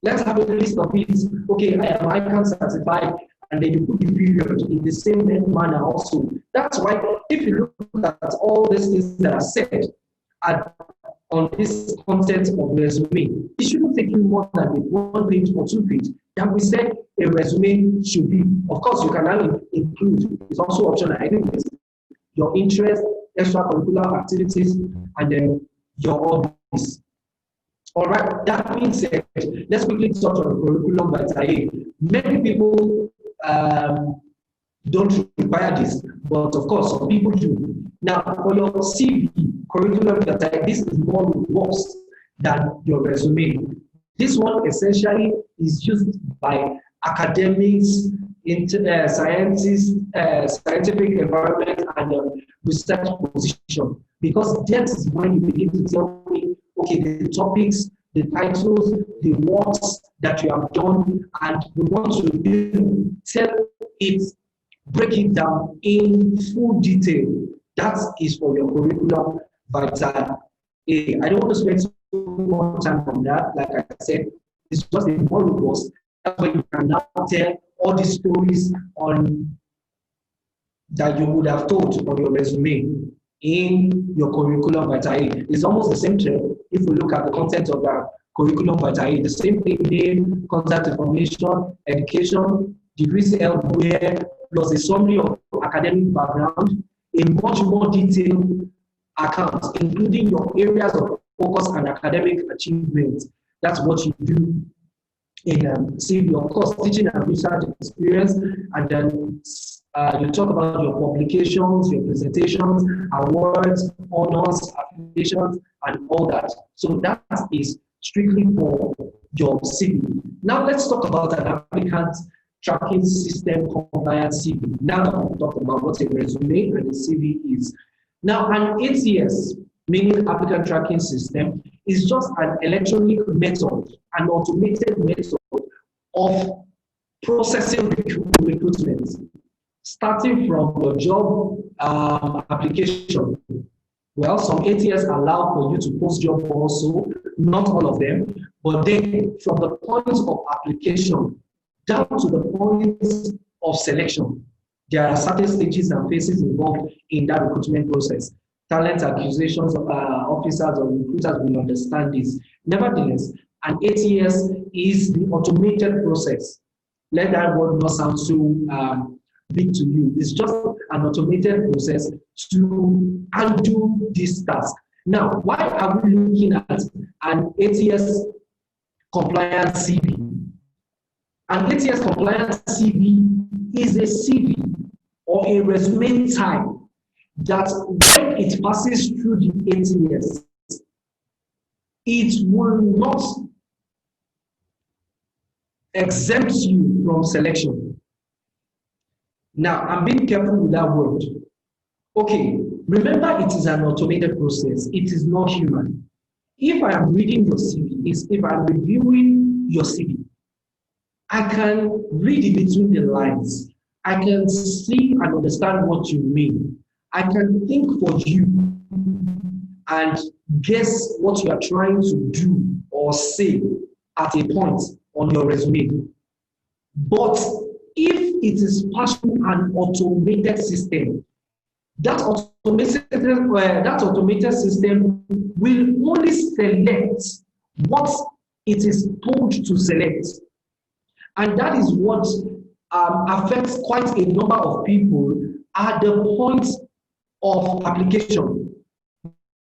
Let's have a list of it. Okay, I am ICANN certified, and then you put the period in the same manner also. That's why if you look at all these things that are said on this content of resume, it shouldn't take you more than 1 page or 2 pages. That we said a resume should be. Of course, you can now include, it's also optional anyways, your interest, extracurricular activities, and then your hobbies. All right, that being said, let's quickly touch on curriculum vitae. Many people don't require this, but of course, some people do. Now, for your CV, curriculum vitae, this is more robust than your resume. This one essentially is used by academics, scientists, scientific environment, and research position. Because that is when you begin to tell me, okay, the topics, the titles, the works that you have done, and we want to tell it, break it down in full detail. That is for your curriculum vitae. I don't want to spend so much time on that. Like I said, it's just a more robust. That's why you can now tell all the stories on that you would have told on your resume in your curriculum vitae. It's almost the same thing if we look at the content of the curriculum vitae. The same thing, name, contact information, education, degrees elsewhere, plus a summary of academic background, a much more detailed account, including your areas of focus and academic achievements. That's what you do in CV, of course, teaching and research experience, and then you talk about your publications, your presentations, awards, honors, affiliations, and all that. So that is strictly for your CV. Now let's talk about an applicant tracking system compliant CV. Now that we've talked about what a resume and a CV is. Now an ATS, meaning applicant tracking system, is just an electronic method, an automated method of processing recruitment, starting from your job application. Well, some ATS allow for you to post job also, not all of them, but then from the point of application down to the point of selection, there are certain stages and phases involved in that recruitment process. Talent acquisitions officers or recruiters will understand this. Nevertheless, an ATS is the automated process. Let that word not sound so big to you. It's just an automated process to undo this task. Now, why are we looking at an ATS compliant CV? An ATS compliant CV is a CV or a resume type that when it passes through the ATS, it will not exempt you from selection. Now, I'm being careful with that word. Okay, remember it is an automated process. It is not human. If I am reading your CV, if I'm reviewing your CV, I can read in between the lines. I can see and understand what you mean. I can think for you and guess what you are trying to do or say at a point on your resume. But if it is passed through an automated system, that automated system will only select what it is told to select. And that is what affects quite a number of people at the point of application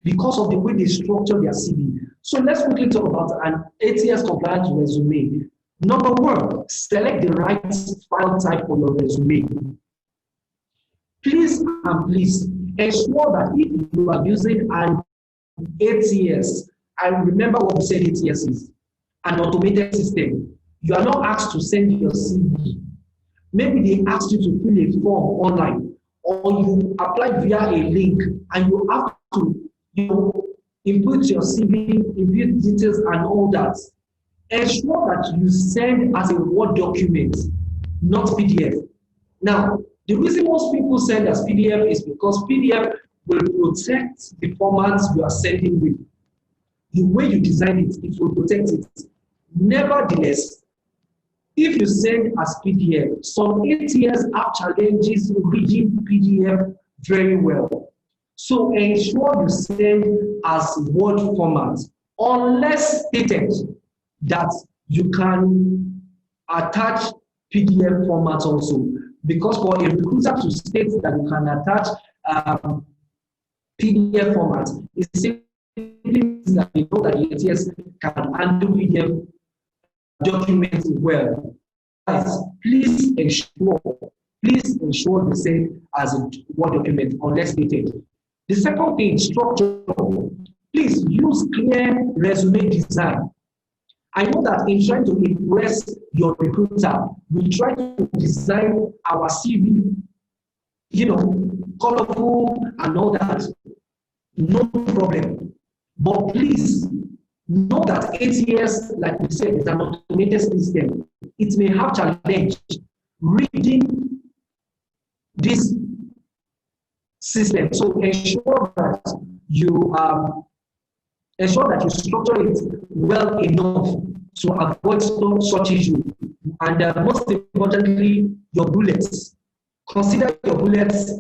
because of the way they structure their CV. So let's quickly talk about an ATS compliant resume. Number one, select the right file type for your resume. Please ensure that if you are using an ATS, and remember what we said ATS is, an automated system, you are not asked to send your CV. Maybe they asked you to fill a form online, or you apply via a link, and you have to input your CV, input details, and all that. Ensure that you send as a Word document, not PDF. Now, the reason most people send as PDF is because PDF will protect the formats you are sending with. The way you design it, it will protect it. Nevertheless, if you send as PDF, some ATS have challenges reading PDF very well. So ensure you send as Word format, unless stated that you can attach PDF format also. Because for a recruiter to state that you can attach PDF format, it simply means that you know that the ATS can handle PDF documents well. Guys, please ensure the same as a Word document unless stated. The second thing, structure. Please use clear resume design. I know that in trying to impress your recruiter, we try to design our CV, colorful and all that. No problem. But please know that ATS, like we said, is an automated system. It may have challenge reading this system. So ensure that you structure it well enough to avoid such issue. And most importantly, your bullets. Consider your bullets.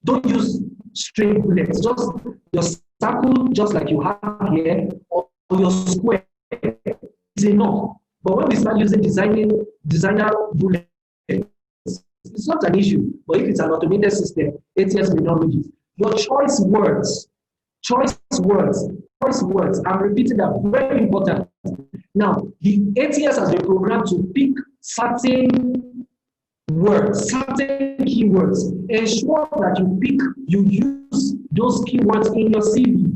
Don't use straight bullets. Just your circle, just like you have here, or your square is enough. But when we start using designer bullets, it's not an issue. But if it's an automated system, ATS may not read it. Your choice words. I'm repeating that, very important. Now, the ATS has been programmed to pick certain words, certain keywords. Ensure that you use those keywords in your CV.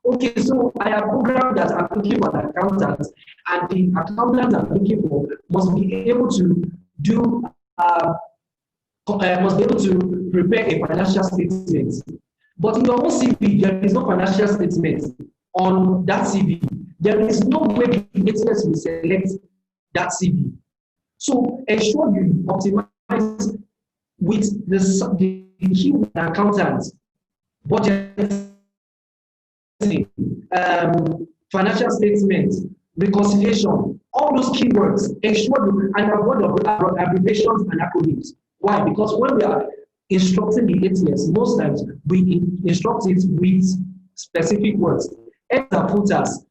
Okay, so I have programmed that I'm looking for an accountant, and the accountant I'm looking for must be able to do must be able to prepare a financial statement. But in your own CV, there is no financial statement on that CV. There is no way the ATS will select that CV. So ensure you optimize with the keyword accountant, budget, financial statement, reconciliation, all those keywords. Ensure you and avoid abbreviations and acronyms. Why? Because when we are instructing the ATS, most times we instruct it with specific words. Headers and footers,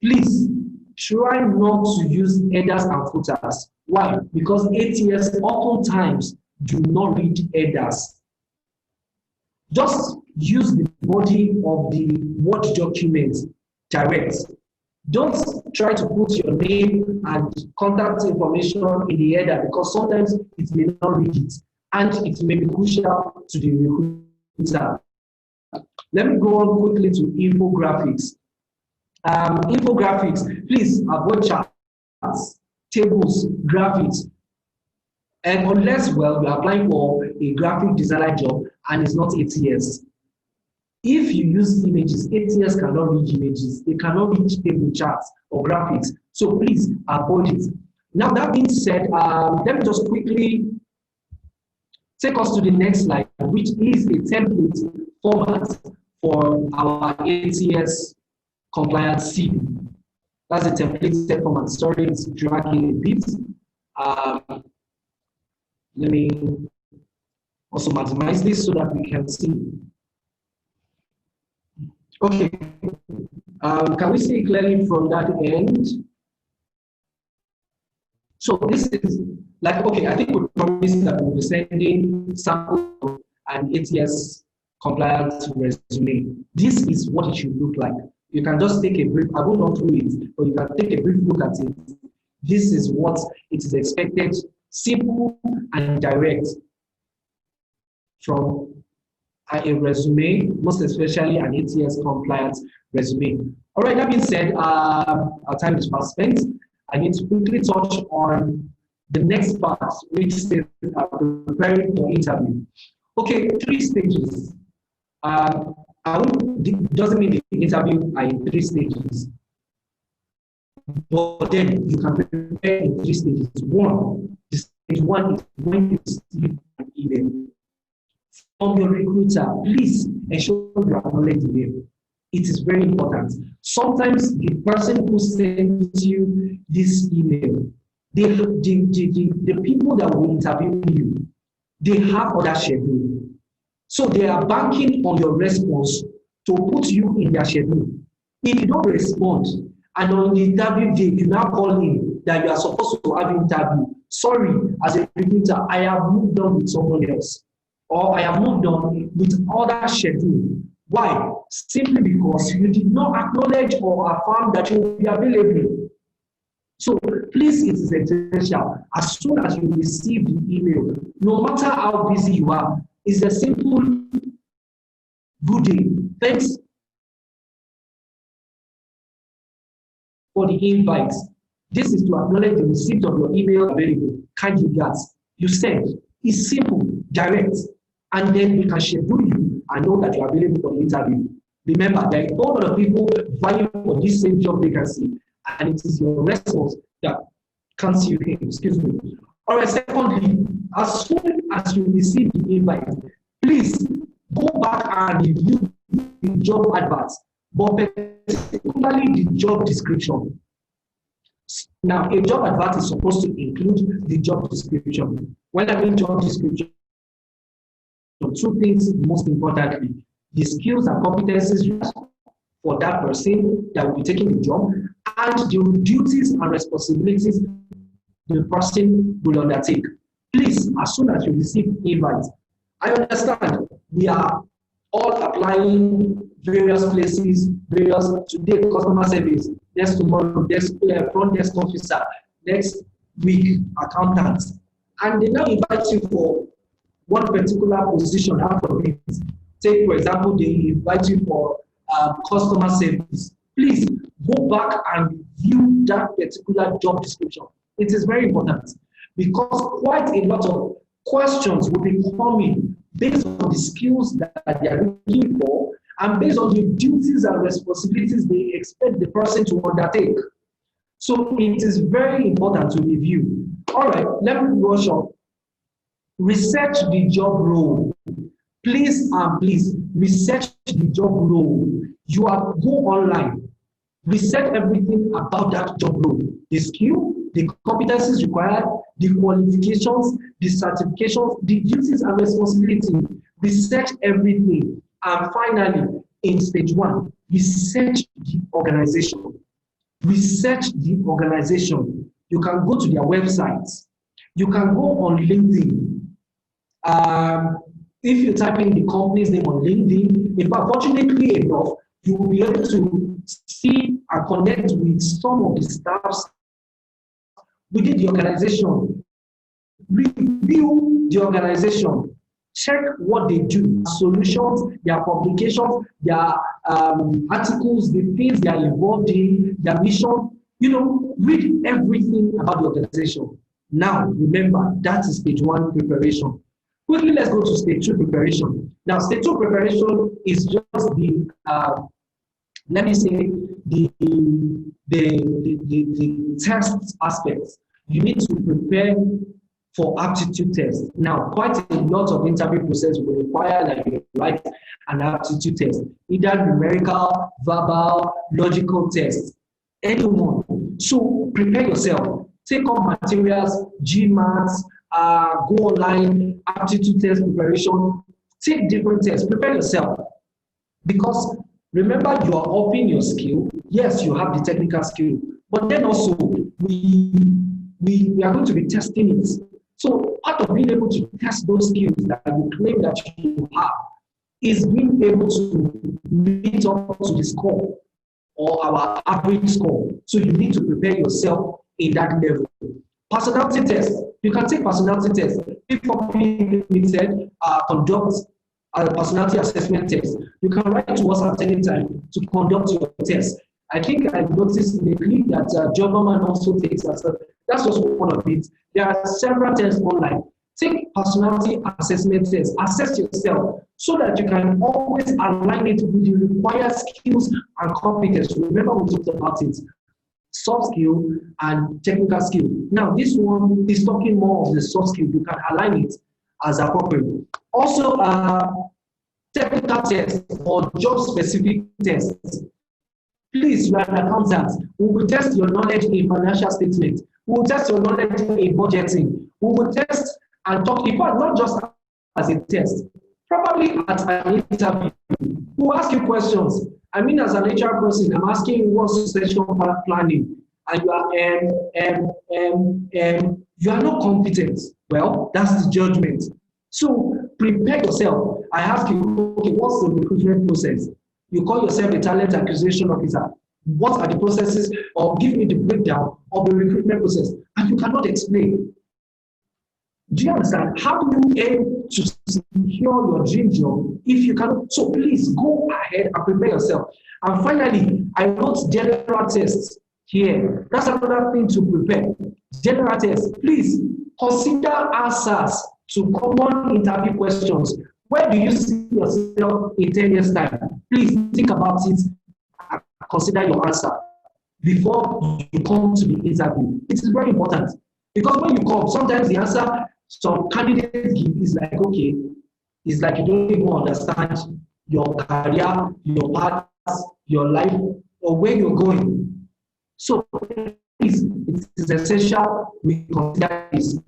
Please try not to use headers and footers. Why? Because ATS oftentimes do not read headers. Just use the body of the Word document direct. Don't try to put your name and contact information in the header because sometimes it may not read it and it may be crucial to the recruiter. Let me go on quickly to infographics. Infographics, please avoid charts, tables, graphics. And unless, well, you're applying for a graphic designer job and it's not ATS. If you use images, ATS cannot read images. They cannot read table charts or graphics. So please avoid it. Now, that being said, let me just quickly take us to the next slide, which is a template format for our ATS compliance CV. That's a template format. Sorry, it's dragging a bit. Let me also maximize this so that we can see. Okay, can we see clearly from that end? So this is like, okay, I think we promised that we'll be sending sample and ATS compliance resume. This is what it should look like. You can just take a brief, I will not do it, but you can take a brief look at it. This is what it is expected, simple and direct from a resume, most especially an ATS compliance resume. All right, that being said, our time is fast spent. I need to quickly touch on the next part, which is preparing for interview. Okay, 3 stages. Doesn't mean the interview are in 3 stages, but then you can prepare in 3 stages. Stage 1 is when you receive an email from your recruiter. Please ensure you acknowledge the email. It is very important. Sometimes the person who sends you this email, the people that will interview you, they have other schedule. So they are banking on your response to put you in their schedule. If you don't respond, and on the interview day, you now call in that you are supposed to have an interview. Sorry, as a recruiter, I have moved on with someone else, or I have moved on with other schedule. Why? Simply because you did not acknowledge or affirm that you will be available. So please, it is essential. As soon as you receive the email, no matter how busy you are, it's a simple good day. Thanks for the invite. This is to acknowledge the receipt of your email available. Kind regards. You send. It's simple, direct, and then we can schedule you and know that you are available for the interview. Remember, there are a lot of people vying for this same job vacancy, and it is your response that counts you in. Excuse me. All right, secondly, as soon as you receive the invite, please go back and review the job adverts, but particularly the job description. Now, a job advert is supposed to include the job description. When I mean job description, 2 things most importantly: the skills and competencies for that person that will be taking the job, and the duties and responsibilities the person will undertake. Please, as soon as you receive invite, I understand we are all applying various places, today customer service, next tomorrow front desk officer, next week accountant, and they now invite you for one particular position out of it. Take, for example, they invite you for customer service. Please go back and view that particular job description. It is very important because quite a lot of questions will be coming based on the skills that they are looking for and based on the duties and responsibilities they expect the person to undertake. So it is very important to review. All right, let me rush on. Research the job role. Please research the job role. You are go online. Research everything about that job role. The skill, the competencies required, the qualifications, the certifications, the duties and responsibilities. Research everything. And finally, in stage 1, research the organization. Research the organization. You can go to their websites. You can go on LinkedIn. If you type in the company's name on LinkedIn, in fact, fortunately enough, you will be able to see and connect with some of the staffs within the organization. Review the organization. Check what they do, solutions, their publications, their articles, the things they are involved in, their mission. Read everything about the organization. Now, remember, that is stage 1 preparation. Quickly, let's go to stage 2 preparation. Now, stage 2 preparation is just the, let me say, the test aspects. You need to prepare for aptitude tests. Now, quite a lot of interview process will require that you write an aptitude test, either numerical, verbal, logical tests, anyone. So prepare yourself. Take up materials, GMAT, go online, aptitude test preparation. Take different tests. Prepare yourself. Because remember, you are upping your skill. Yes, you have the technical skill, but then also we are going to be testing it. So part of being able to test those skills that you claim that you have is being able to meet up to the score or our average score. So you need to prepare yourself in that level. Personality test. You can take personality test. If company limited conduct a personality assessment test, you can write to us at any time to conduct your test. I think I noticed in the clip that Jobberman also takes as a, that's just one of it. There are several tests online. Take personality assessment tests. Assess yourself so that you can always align it with the required skills and competence. Remember, we talked about it. Soft skill and technical skill. Now, this one is talking more of the soft skill. You can align it as appropriate. Also, technical tests or job-specific tests. Please, you are an accountant. We will test your knowledge in financial statement. We will test your knowledge in budgeting. We will test and talk, in fact, not just as a test, probably at an interview. We will ask you questions. I mean, as an HR person, I'm asking you what succession planning, and you are not competent. Well, that's the judgment. So prepare yourself. I ask you, okay, what's the recruitment process? You call yourself a talent acquisition officer. What are the processes? Or give me the breakdown of the recruitment process. And you cannot explain. Do you understand? How do you aim to secure your dream job if you cannot? So please go ahead and prepare yourself. And finally, I wrote general tests here. That's another thing to prepare. General tests. Please consider answers to common interview questions. Where do you see yourself in 10 years' time? Please think about it and consider your answer before you come to the interview. It is very important because when you come, sometimes the answer some candidates give is like, okay, it's like you don't even understand your career, your path, your life, or where you're going. So it is essential we consider this.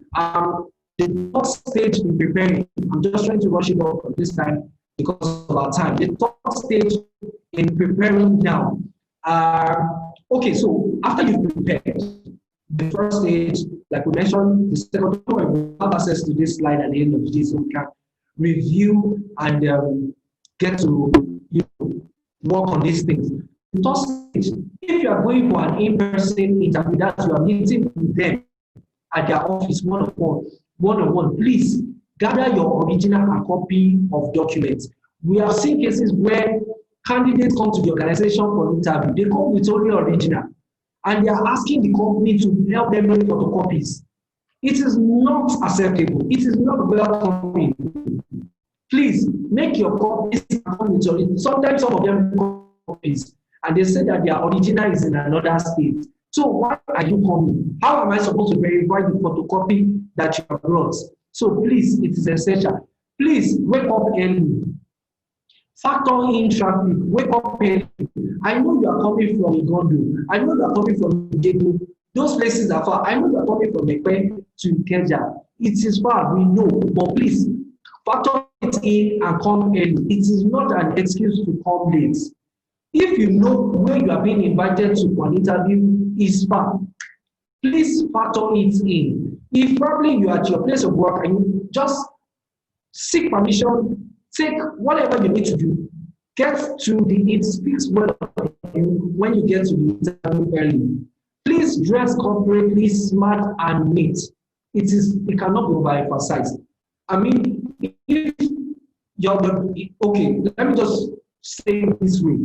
The first stage in preparing, I'm just trying to rush it off this time because of our time. The third stage in preparing now. Okay, so after you've prepared, the first stage, like we mentioned, the second one, we have access to this slide at the end of this, so we can review and get to work on these things. The third stage, if you are going for an in-person interview, that you are meeting with them at their office one-on-one, please gather your original and copy of documents. We have seen cases where candidates come to the organization for interview. They come with only original, and they are asking the company to help them make photocopies. It is not acceptable. It is not welcoming. Please make your copies come with original. Sometimes some of them copies, and they say that their original is in another state. So why are you coming? How am I supposed to verify the photocopy that you have brought? So please, it is essential. Please wake up early. Factor in traffic. Wake up early. I know you are coming from Igondo. I know you are coming from Igegu. Those places are far. I know you are coming from Ekpe to Ikeja. It is far, we know. But please, factor it in and come early. It is not an excuse to come late. If you know where you are being invited to for an interview is far, please factor it in. If probably you are at your place of work and you just seek permission, take whatever you need to do, get to it speaks well of you when you get to the interview early. Please dress corporately, smart and neat. It cannot be overemphasized. I mean, if okay, let me just say it this way.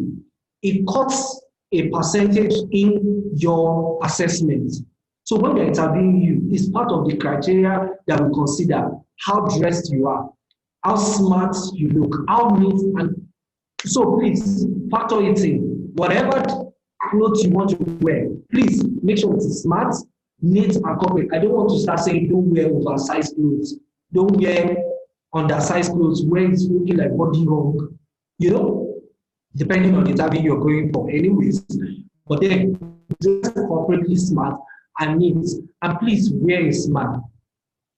It cuts a percentage in your assessment. So when we're interviewing you, it's part of the criteria that we consider how dressed you are, how smart you look, how neat, and so please factor it in. Whatever clothes you want to wear, please make sure it is smart, neat, and corporate. I don't want to start saying don't wear oversized clothes, don't wear undersized clothes where it's looking like body hug, you know, depending on the interview you're going for, anyways. But then just corporately smart and neat, and please wear a smile.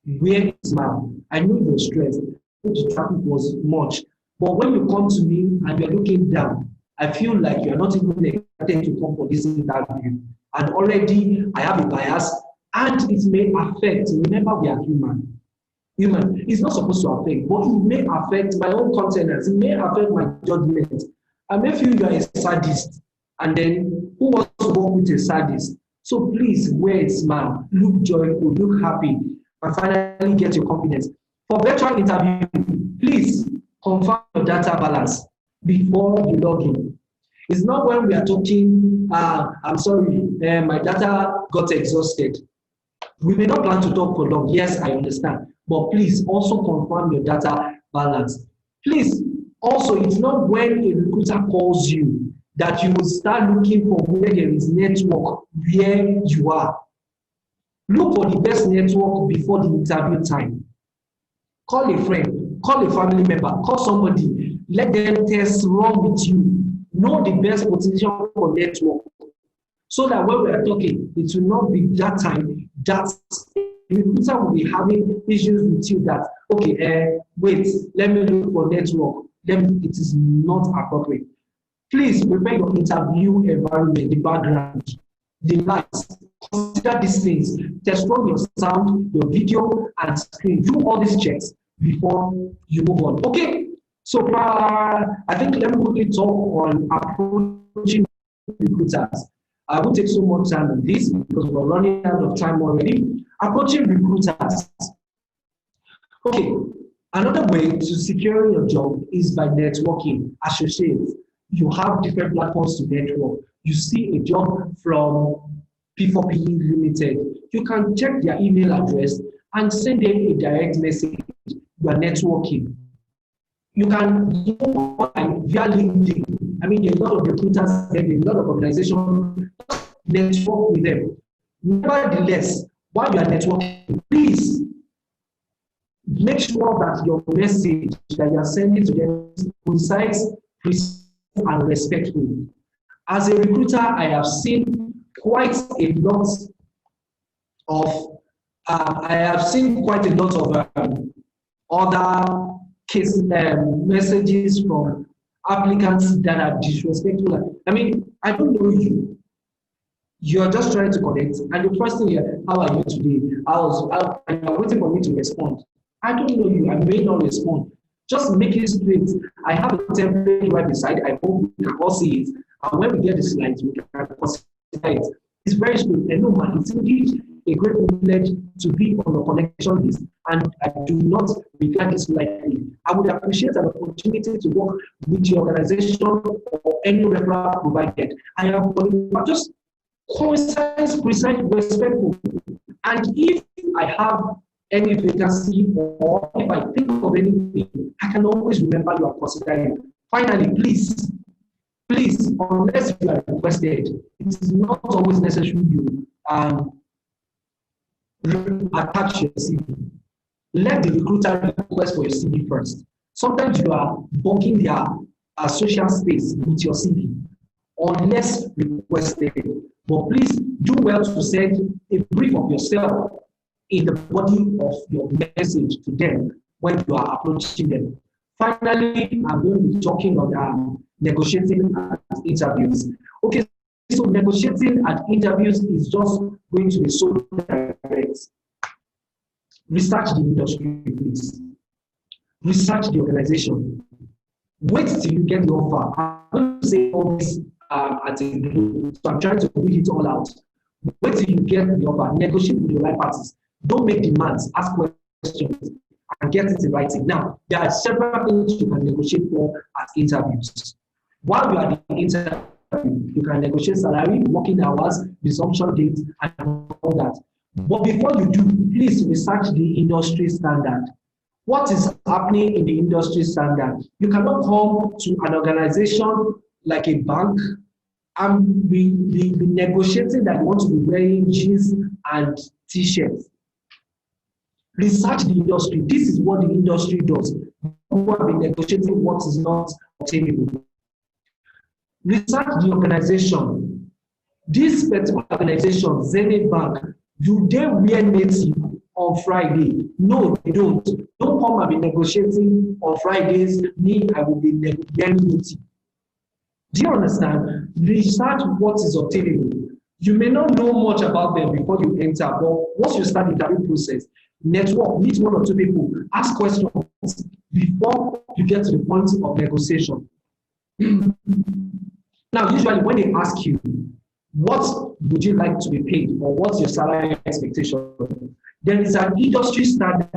Wear a smile. I know you're stressed. The traffic was much, but when you come to me and you're looking down, I feel like you're not even excited to come for this interview. And already I have a bias, and it may affect. Remember, we are human. Human. It's not supposed to affect, but it may affect my own countenance. It may affect my judgment. I may feel you are a sadist, and then who wants to work with a sadist? So please wear a smile, look joyful, look happy, and finally get your confidence. For virtual interview, please confirm your data balance before you log in. It's not when we are talking, I'm sorry, my data got exhausted. We may not plan to talk for long. Yes, I understand. But please also confirm your data balance. Please, also, it's not when a recruiter calls you that you will start looking for where there is network where you are. Look for the best network before the interview time. Call a friend, call a family member, call somebody. Let them test run with you. Know the best position for network. So that when we are talking, it will not be that time that recruiter will be having issues with you that, okay, wait, let me look for network. Then it is not appropriate. Please prepare your interview environment, the background, the lights. Consider these things. Test run your sound, your video, and screen. Do all these checks before you move on. Okay. So I think let me quickly talk on approaching recruiters. I won't take so much time on this because we're running out of time already. Approaching recruiters. Okay, another way to secure your job is by networking. Associates, you have different platforms to network. You see a job from P4P Limited. You can check their email address and send them a direct message. You are networking. You can go online via LinkedIn. I mean, there are a lot of recruiters, there are a lot of organizations. Network with them. Nevertheless, while you are networking, please make sure that your message that you are sending to them is concise, precise, and respectful. As a recruiter, I have seen quite a lot of other case messages from applicants that are disrespectful. I mean, I don't know you. You're just trying to connect, and the first thing here, how are you today? And you're waiting for me to respond. I don't know you. I may not respond. Just make it straight. I have a template right beside. I hope you can all see it. And when we get the slides, we can consider it. It's very straight. And no man, it's indeed a great privilege to be on the connection list. And I do not regard this lightly. I would appreciate an opportunity to work with your organization or any referral provided. I am just concise, precise, respectful. And if I have any vacancy or if I think of anything, I can always remember you are considering. Finally, please, unless you are requested, it is not always necessary you attach your CV. Let the recruiter request for your CV first. Sometimes you are blocking their social space with your CV, unless requested. But please do well to send a brief of yourself in the body of your message to them when you are approaching them. Finally, I'm going to be talking on negotiating at interviews. Okay, so negotiating at interviews is just going to be so direct. Research the industry, please. Research the organization. Wait till you get the offer. I'm going to say all this at a glue, so I'm trying to read it all out. Wait till you get the offer. Negotiate with your right parties. Don't make demands. Ask questions and get it in writing. Now, there are several things you can negotiate for at interviews. While you are in the interview, you can negotiate salary, working hours, resumption dates, and all that. But before you do, please research the industry standard. What is happening in the industry standard? You cannot come to an organization like a bank and be negotiating that you want to be wearing jeans and t-shirts. Research the industry. This is what the industry does. People have been negotiating what is not obtainable. Research the organization. This particular organization, Zenith Bank, do they wear native on Friday? No, they don't. Don't come and be negotiating on Fridays. Me, I will be wearing native. Do you understand? Research what is obtainable. You may not know much about them before you enter, but once you start the interview process, network, meet one or two people, ask questions before you get to the point of negotiation. Now, usually when they ask you, what would you like to be paid or what's your salary expectation? There is an industry standard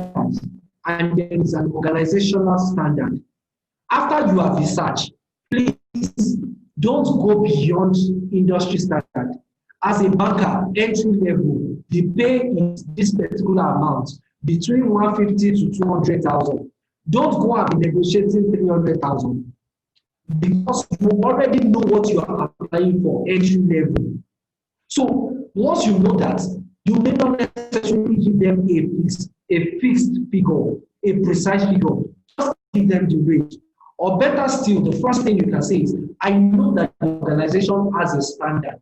and there is an organizational standard. After you have researched, please don't go beyond industry standard. As a banker, entry level, the pay is this particular amount between 150 to 200,000. Don't go and be negotiating 300,000 because you already know what you are applying for entry level. So once you know that, you may not necessarily give them a fixed figure, a precise figure. Just give them the rate. Or better still, the first thing you can say is, I know that the organization has a standard.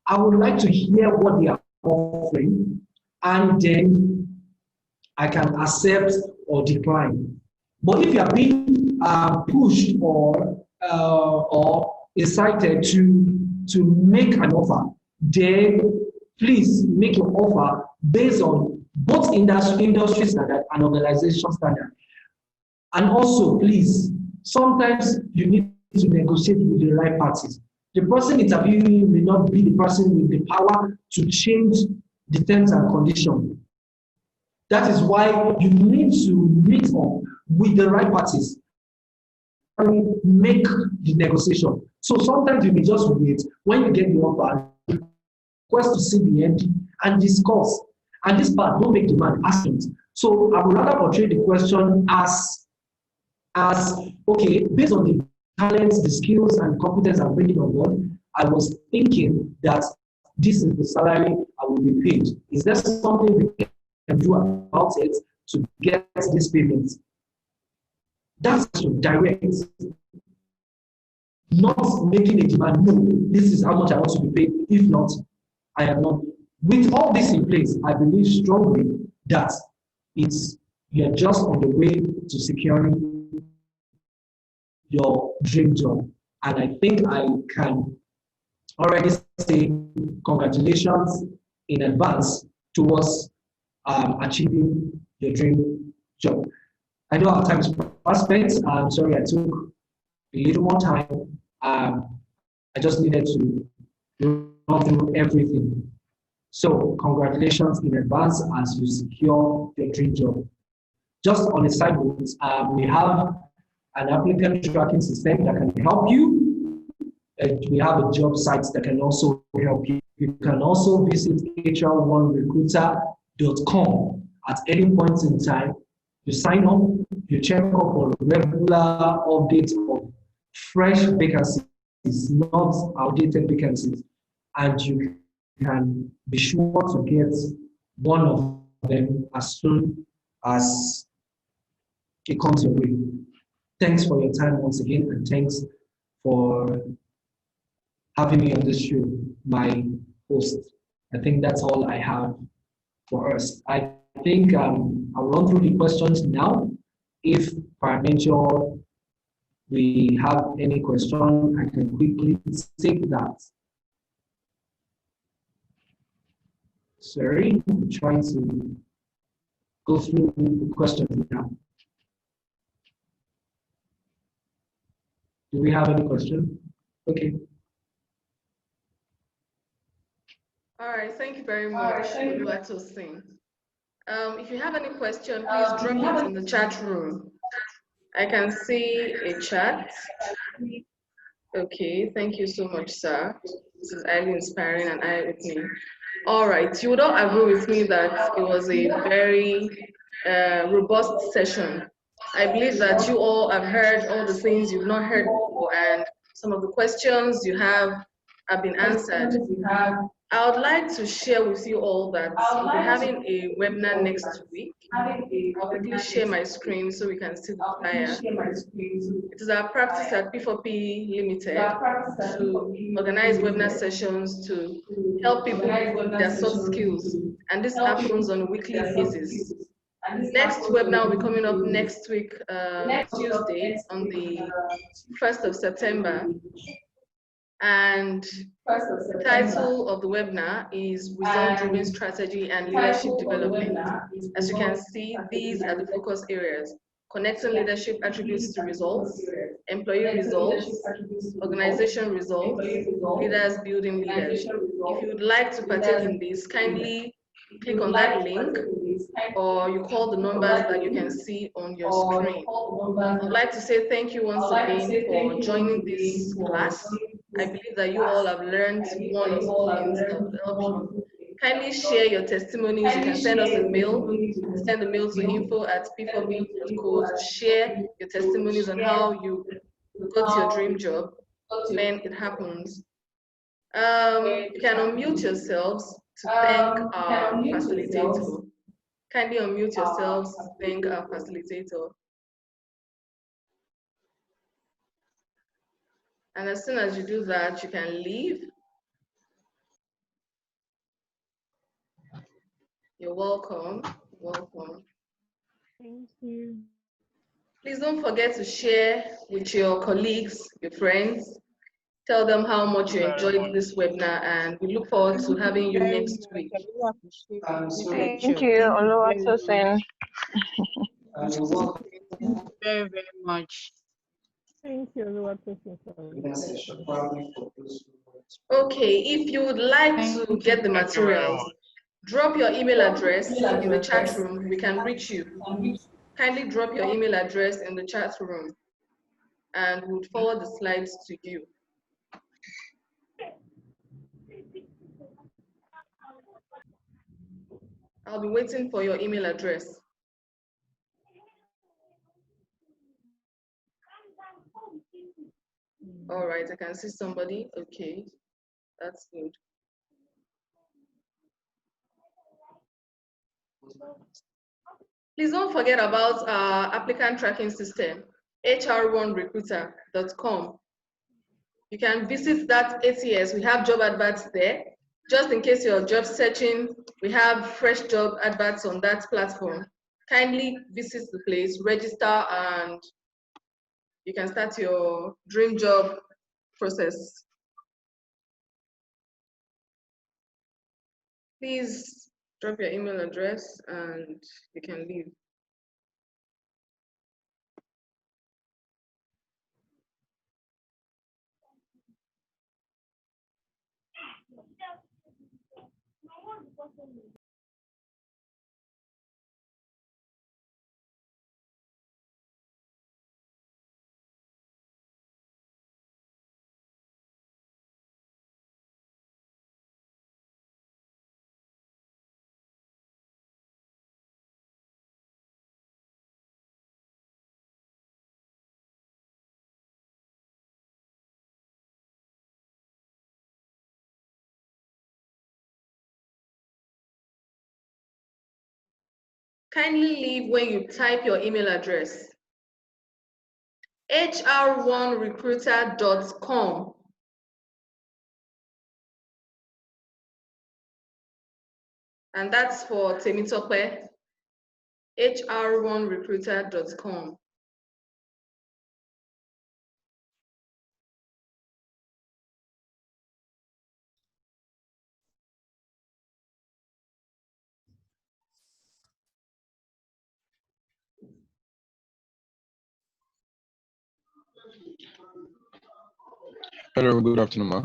I would like to hear what they are offering, and then I can accept or decline. But if you are being pushed or incited to make an offer, then please make your offer based on both industry standard and organization standard. And also, please, sometimes you need to negotiate with the right parties. The person interviewing you may not be the person with the power to change the terms and conditions. That is why you need to meet up with the right parties and make the negotiation. So sometimes you may just wait when you get the offer, request to see the MD and discuss. And this part, don't make demand, ask it. So I would rather portray the question as okay, based on the talents, the skills, and competence I'm bringing on board, I was thinking that this is the salary I will be paid. Is there something we can do about it to get this payment? That's direct. Not making a demand, no, this is how much I want to be paid. If not, I am not. With all this in place, I believe strongly that you're just on the way to securing your dream job. And I think I can already say congratulations in advance towards achieving your dream job. I know our time is spent. I'm sorry I took a little more time. I just needed to run through everything. So congratulations in advance as you secure your dream job. Just on a side note, we have an applicant tracking system that can help you. We have a job site that can also help you. You can also visit hr1recruiter.com at any point in time. You sign up, you check up on regular updates of fresh vacancies, not outdated vacancies, and you can be sure to get one of them as soon as it comes your way. Thanks for your time once again, and thanks for having me on this show, my host. I think that's all I have for us. I think I'll run through the questions now. If peradventure we have any question, I can quickly take that. Sorry, I'm trying to go through the questions now. Do we have any question? Okay. All right, thank you very much, Oluwatosin. If you have any question, please drop it in the chat room. I can see a chat. Okay, thank you so much, sir. This is highly inspiring and eye-opening. All right, you would all agree with me that it was a very robust session. I believe that you all have heard all the things you've not heard before, and some of the questions you have been answered. I would like to share with you all that we'll be having a webinar next week. I'll quickly share my screen so we can see the flyer. It is our practice at P4P Limited to organize webinar sessions to help people with their soft skills, and this happens on a weekly basis. Next webinar will be coming up next week, Tuesday, on the 1st of September. And the title of the webinar is Result-Driven Strategy and Leadership Development. As you can see, these are the focus areas: connecting leadership attributes to results, employee results, organization results, leaders building leaders. If you would like to partake in this, kindly click on that link, or you call the numbers that you can see on your screen. I'd like to say thank you once again for joining this class. I believe that you all have learned one or two things that will help you. Kindly share your testimonies. You can send us a mail. Send a mail to info@p4p.co to share your testimonies on how you got your dream job when it happens. You can unmute yourselves to thank our facilitator. Kindly unmute yourselves to thank our facilitator. And as soon as you do that, you can leave. You're welcome. Welcome. Thank you. Please don't forget to share with your colleagues, your friends. Tell them how much you enjoyed this webinar, and we look forward to having you next week. Thank you, Oluwatosin. Very, very much. Thank you, Oluwatosin. Okay, if you would like to get the materials, drop your email address in the chat room. We can reach you. Kindly drop your email address in the chat room, and we'll forward the slides to you. I'll be waiting for your email address. All right, I can see somebody. Okay, that's good. Please don't forget about our applicant tracking system, hr1recruiter.com. You can visit that ATS. We have job adverts there. Just in case you're job searching, we have fresh job adverts on that platform. Kindly visit the place, register, and you can start your dream job process. Please drop your email address and you can leave. Kindly leave when you type your email address. hr1recruiter.com. And that's for Temitope, hr1recruiter.com. Hello, good afternoon, ma.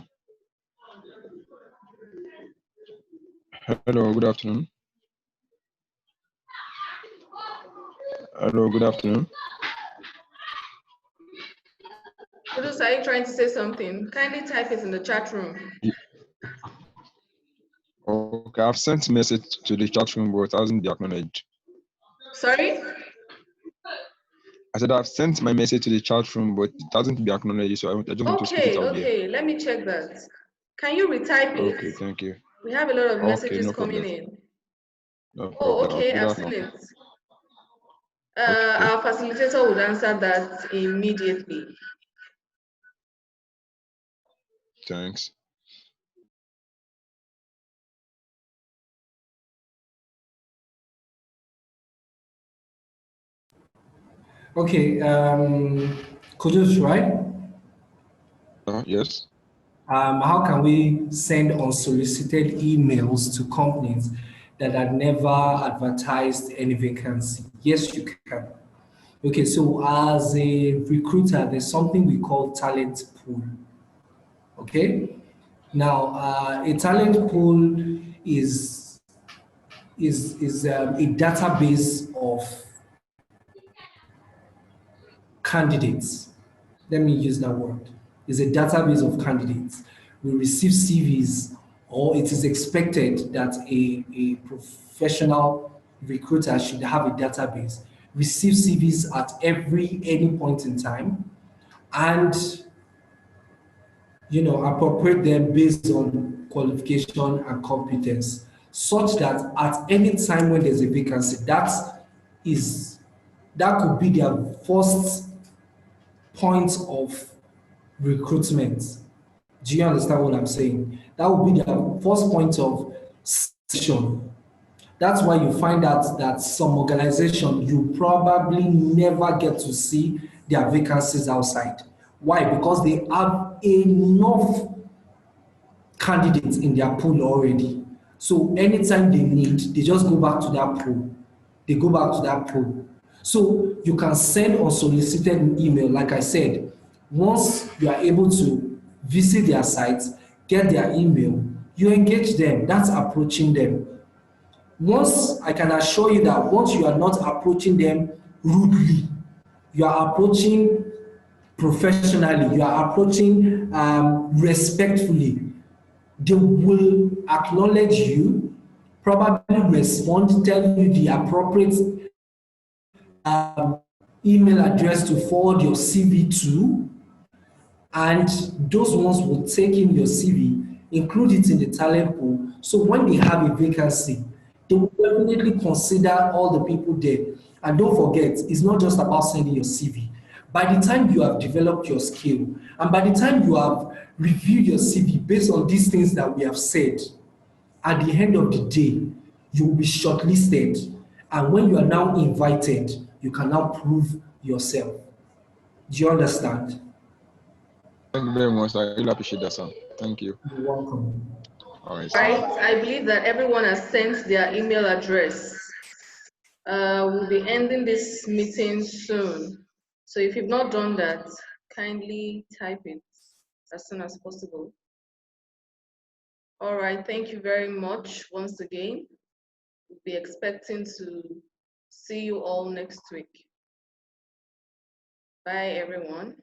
Hello, good afternoon. Hello, good afternoon. Kudus, are you trying to say something? Kindly type it in the chat room. Okay, I've sent message to the chat room, but it hasn't been acknowledged. Sorry? I said I've sent my message to the chat room, but it hasn't been acknowledged, so I just want to speak it out there. Okay, let me check that. Can you retype it? Okay, thank you. We have a lot of Okay, messages no coming problem. in. No Oh, problem. okay, I'll I've do seen that it. Okay. Our facilitator would answer that immediately. Thanks. Okay, Kudus, right? Yes. How can we send unsolicited emails to companies that had never advertised any vacancy? Yes, you can. Okay, so as a recruiter, there's something we call talent pool. Okay, now a talent pool is a database of candidates. Let me use that word. Is a database of candidates. We receive CVs, or it is expected that a professional recruiter should have a database, receive CVs at any point in time, and appropriate them based on qualification and competence, such that at any time when there's a vacancy, that could be their first point of recruitment. Do you understand what I'm saying? That would be their first point of selection. That's why you find out that some organization you probably never get to see their vacancies outside. Why? Because they have enough candidates in their pool already. So anytime they need, they just go back to that pool. They go back to that pool. So you can send unsolicited email, like I said. Once you are able to visit their sites, get their email, you engage them. That's approaching them. Once I can assure you that once you are not approaching them rudely, you are approaching professionally, you are approaching respectfully, they will acknowledge you, probably respond, tell you the appropriate email address to forward your CV to, and those ones will take in your CV, include it in the talent pool. So when they have a vacancy, they will definitely consider all the people there. And don't forget, it's not just about sending your CV. By the time you have developed your skill, and by the time you have reviewed your CV based on these things that we have said, at the end of the day, you will be shortlisted. And when you are now invited, you can now prove yourself. Do you understand? Thank you very much. I really appreciate that, sir. Thank you. You're welcome. All right. Right, I believe that everyone has sent their email address. We'll be ending this meeting soon. So if you've not done that, kindly type it as soon as possible. All right, thank you very much once again. We'll be expecting to see you all next week. Bye, everyone.